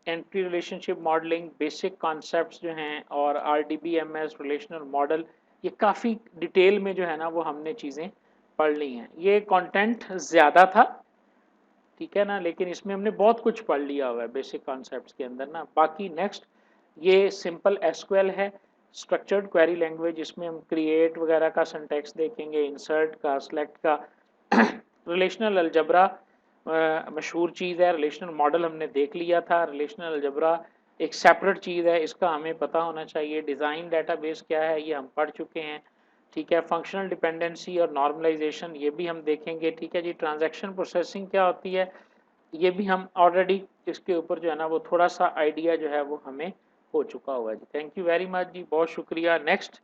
entry relationship modelling basic concepts जो हैं और RDBMS रिलेशनल मॉडल, ये काफ़ी डिटेल में जो है ना वो हमने चीज़ें पढ़ ली हैं। ये कंटेंट ज़्यादा था, ठीक है ना, लेकिन इसमें हमने बहुत कुछ पढ़ लिया हुआ है बेसिक कॉन्सेप्ट्स के अंदर ना। बाकी नेक्स्ट ये सिंपल SQL है, स्ट्रक्चर्ड क्वेरी लैंग्वेज। इसमें हम क्रिएट वगैरह का सिंटैक्स देखेंगे, इंसर्ट का, सेलेक्ट का। रिलेशनल अलजबरा मशहूर चीज़ है, रिलेशनल मॉडल हमने देख लिया था, रिलेशनल अलजबरा एक सेपरेट चीज़ है, इसका हमें पता होना चाहिए। डिज़ाइन डेटाबेस क्या है ये हम पढ़ चुके हैं, ठीक है। फंक्शनल डिपेंडेंसी और नॉर्मलाइजेशन ये भी हम देखेंगे, ठीक है जी। ट्रांजैक्शन प्रोसेसिंग क्या होती है ये भी हम ऑलरेडी इसके ऊपर जो है ना वो थोड़ा सा आइडिया जो है वो हमें हो चुका हुआ है जी। थैंक यू वेरी मच जी, बहुत शुक्रिया। नेक्स्ट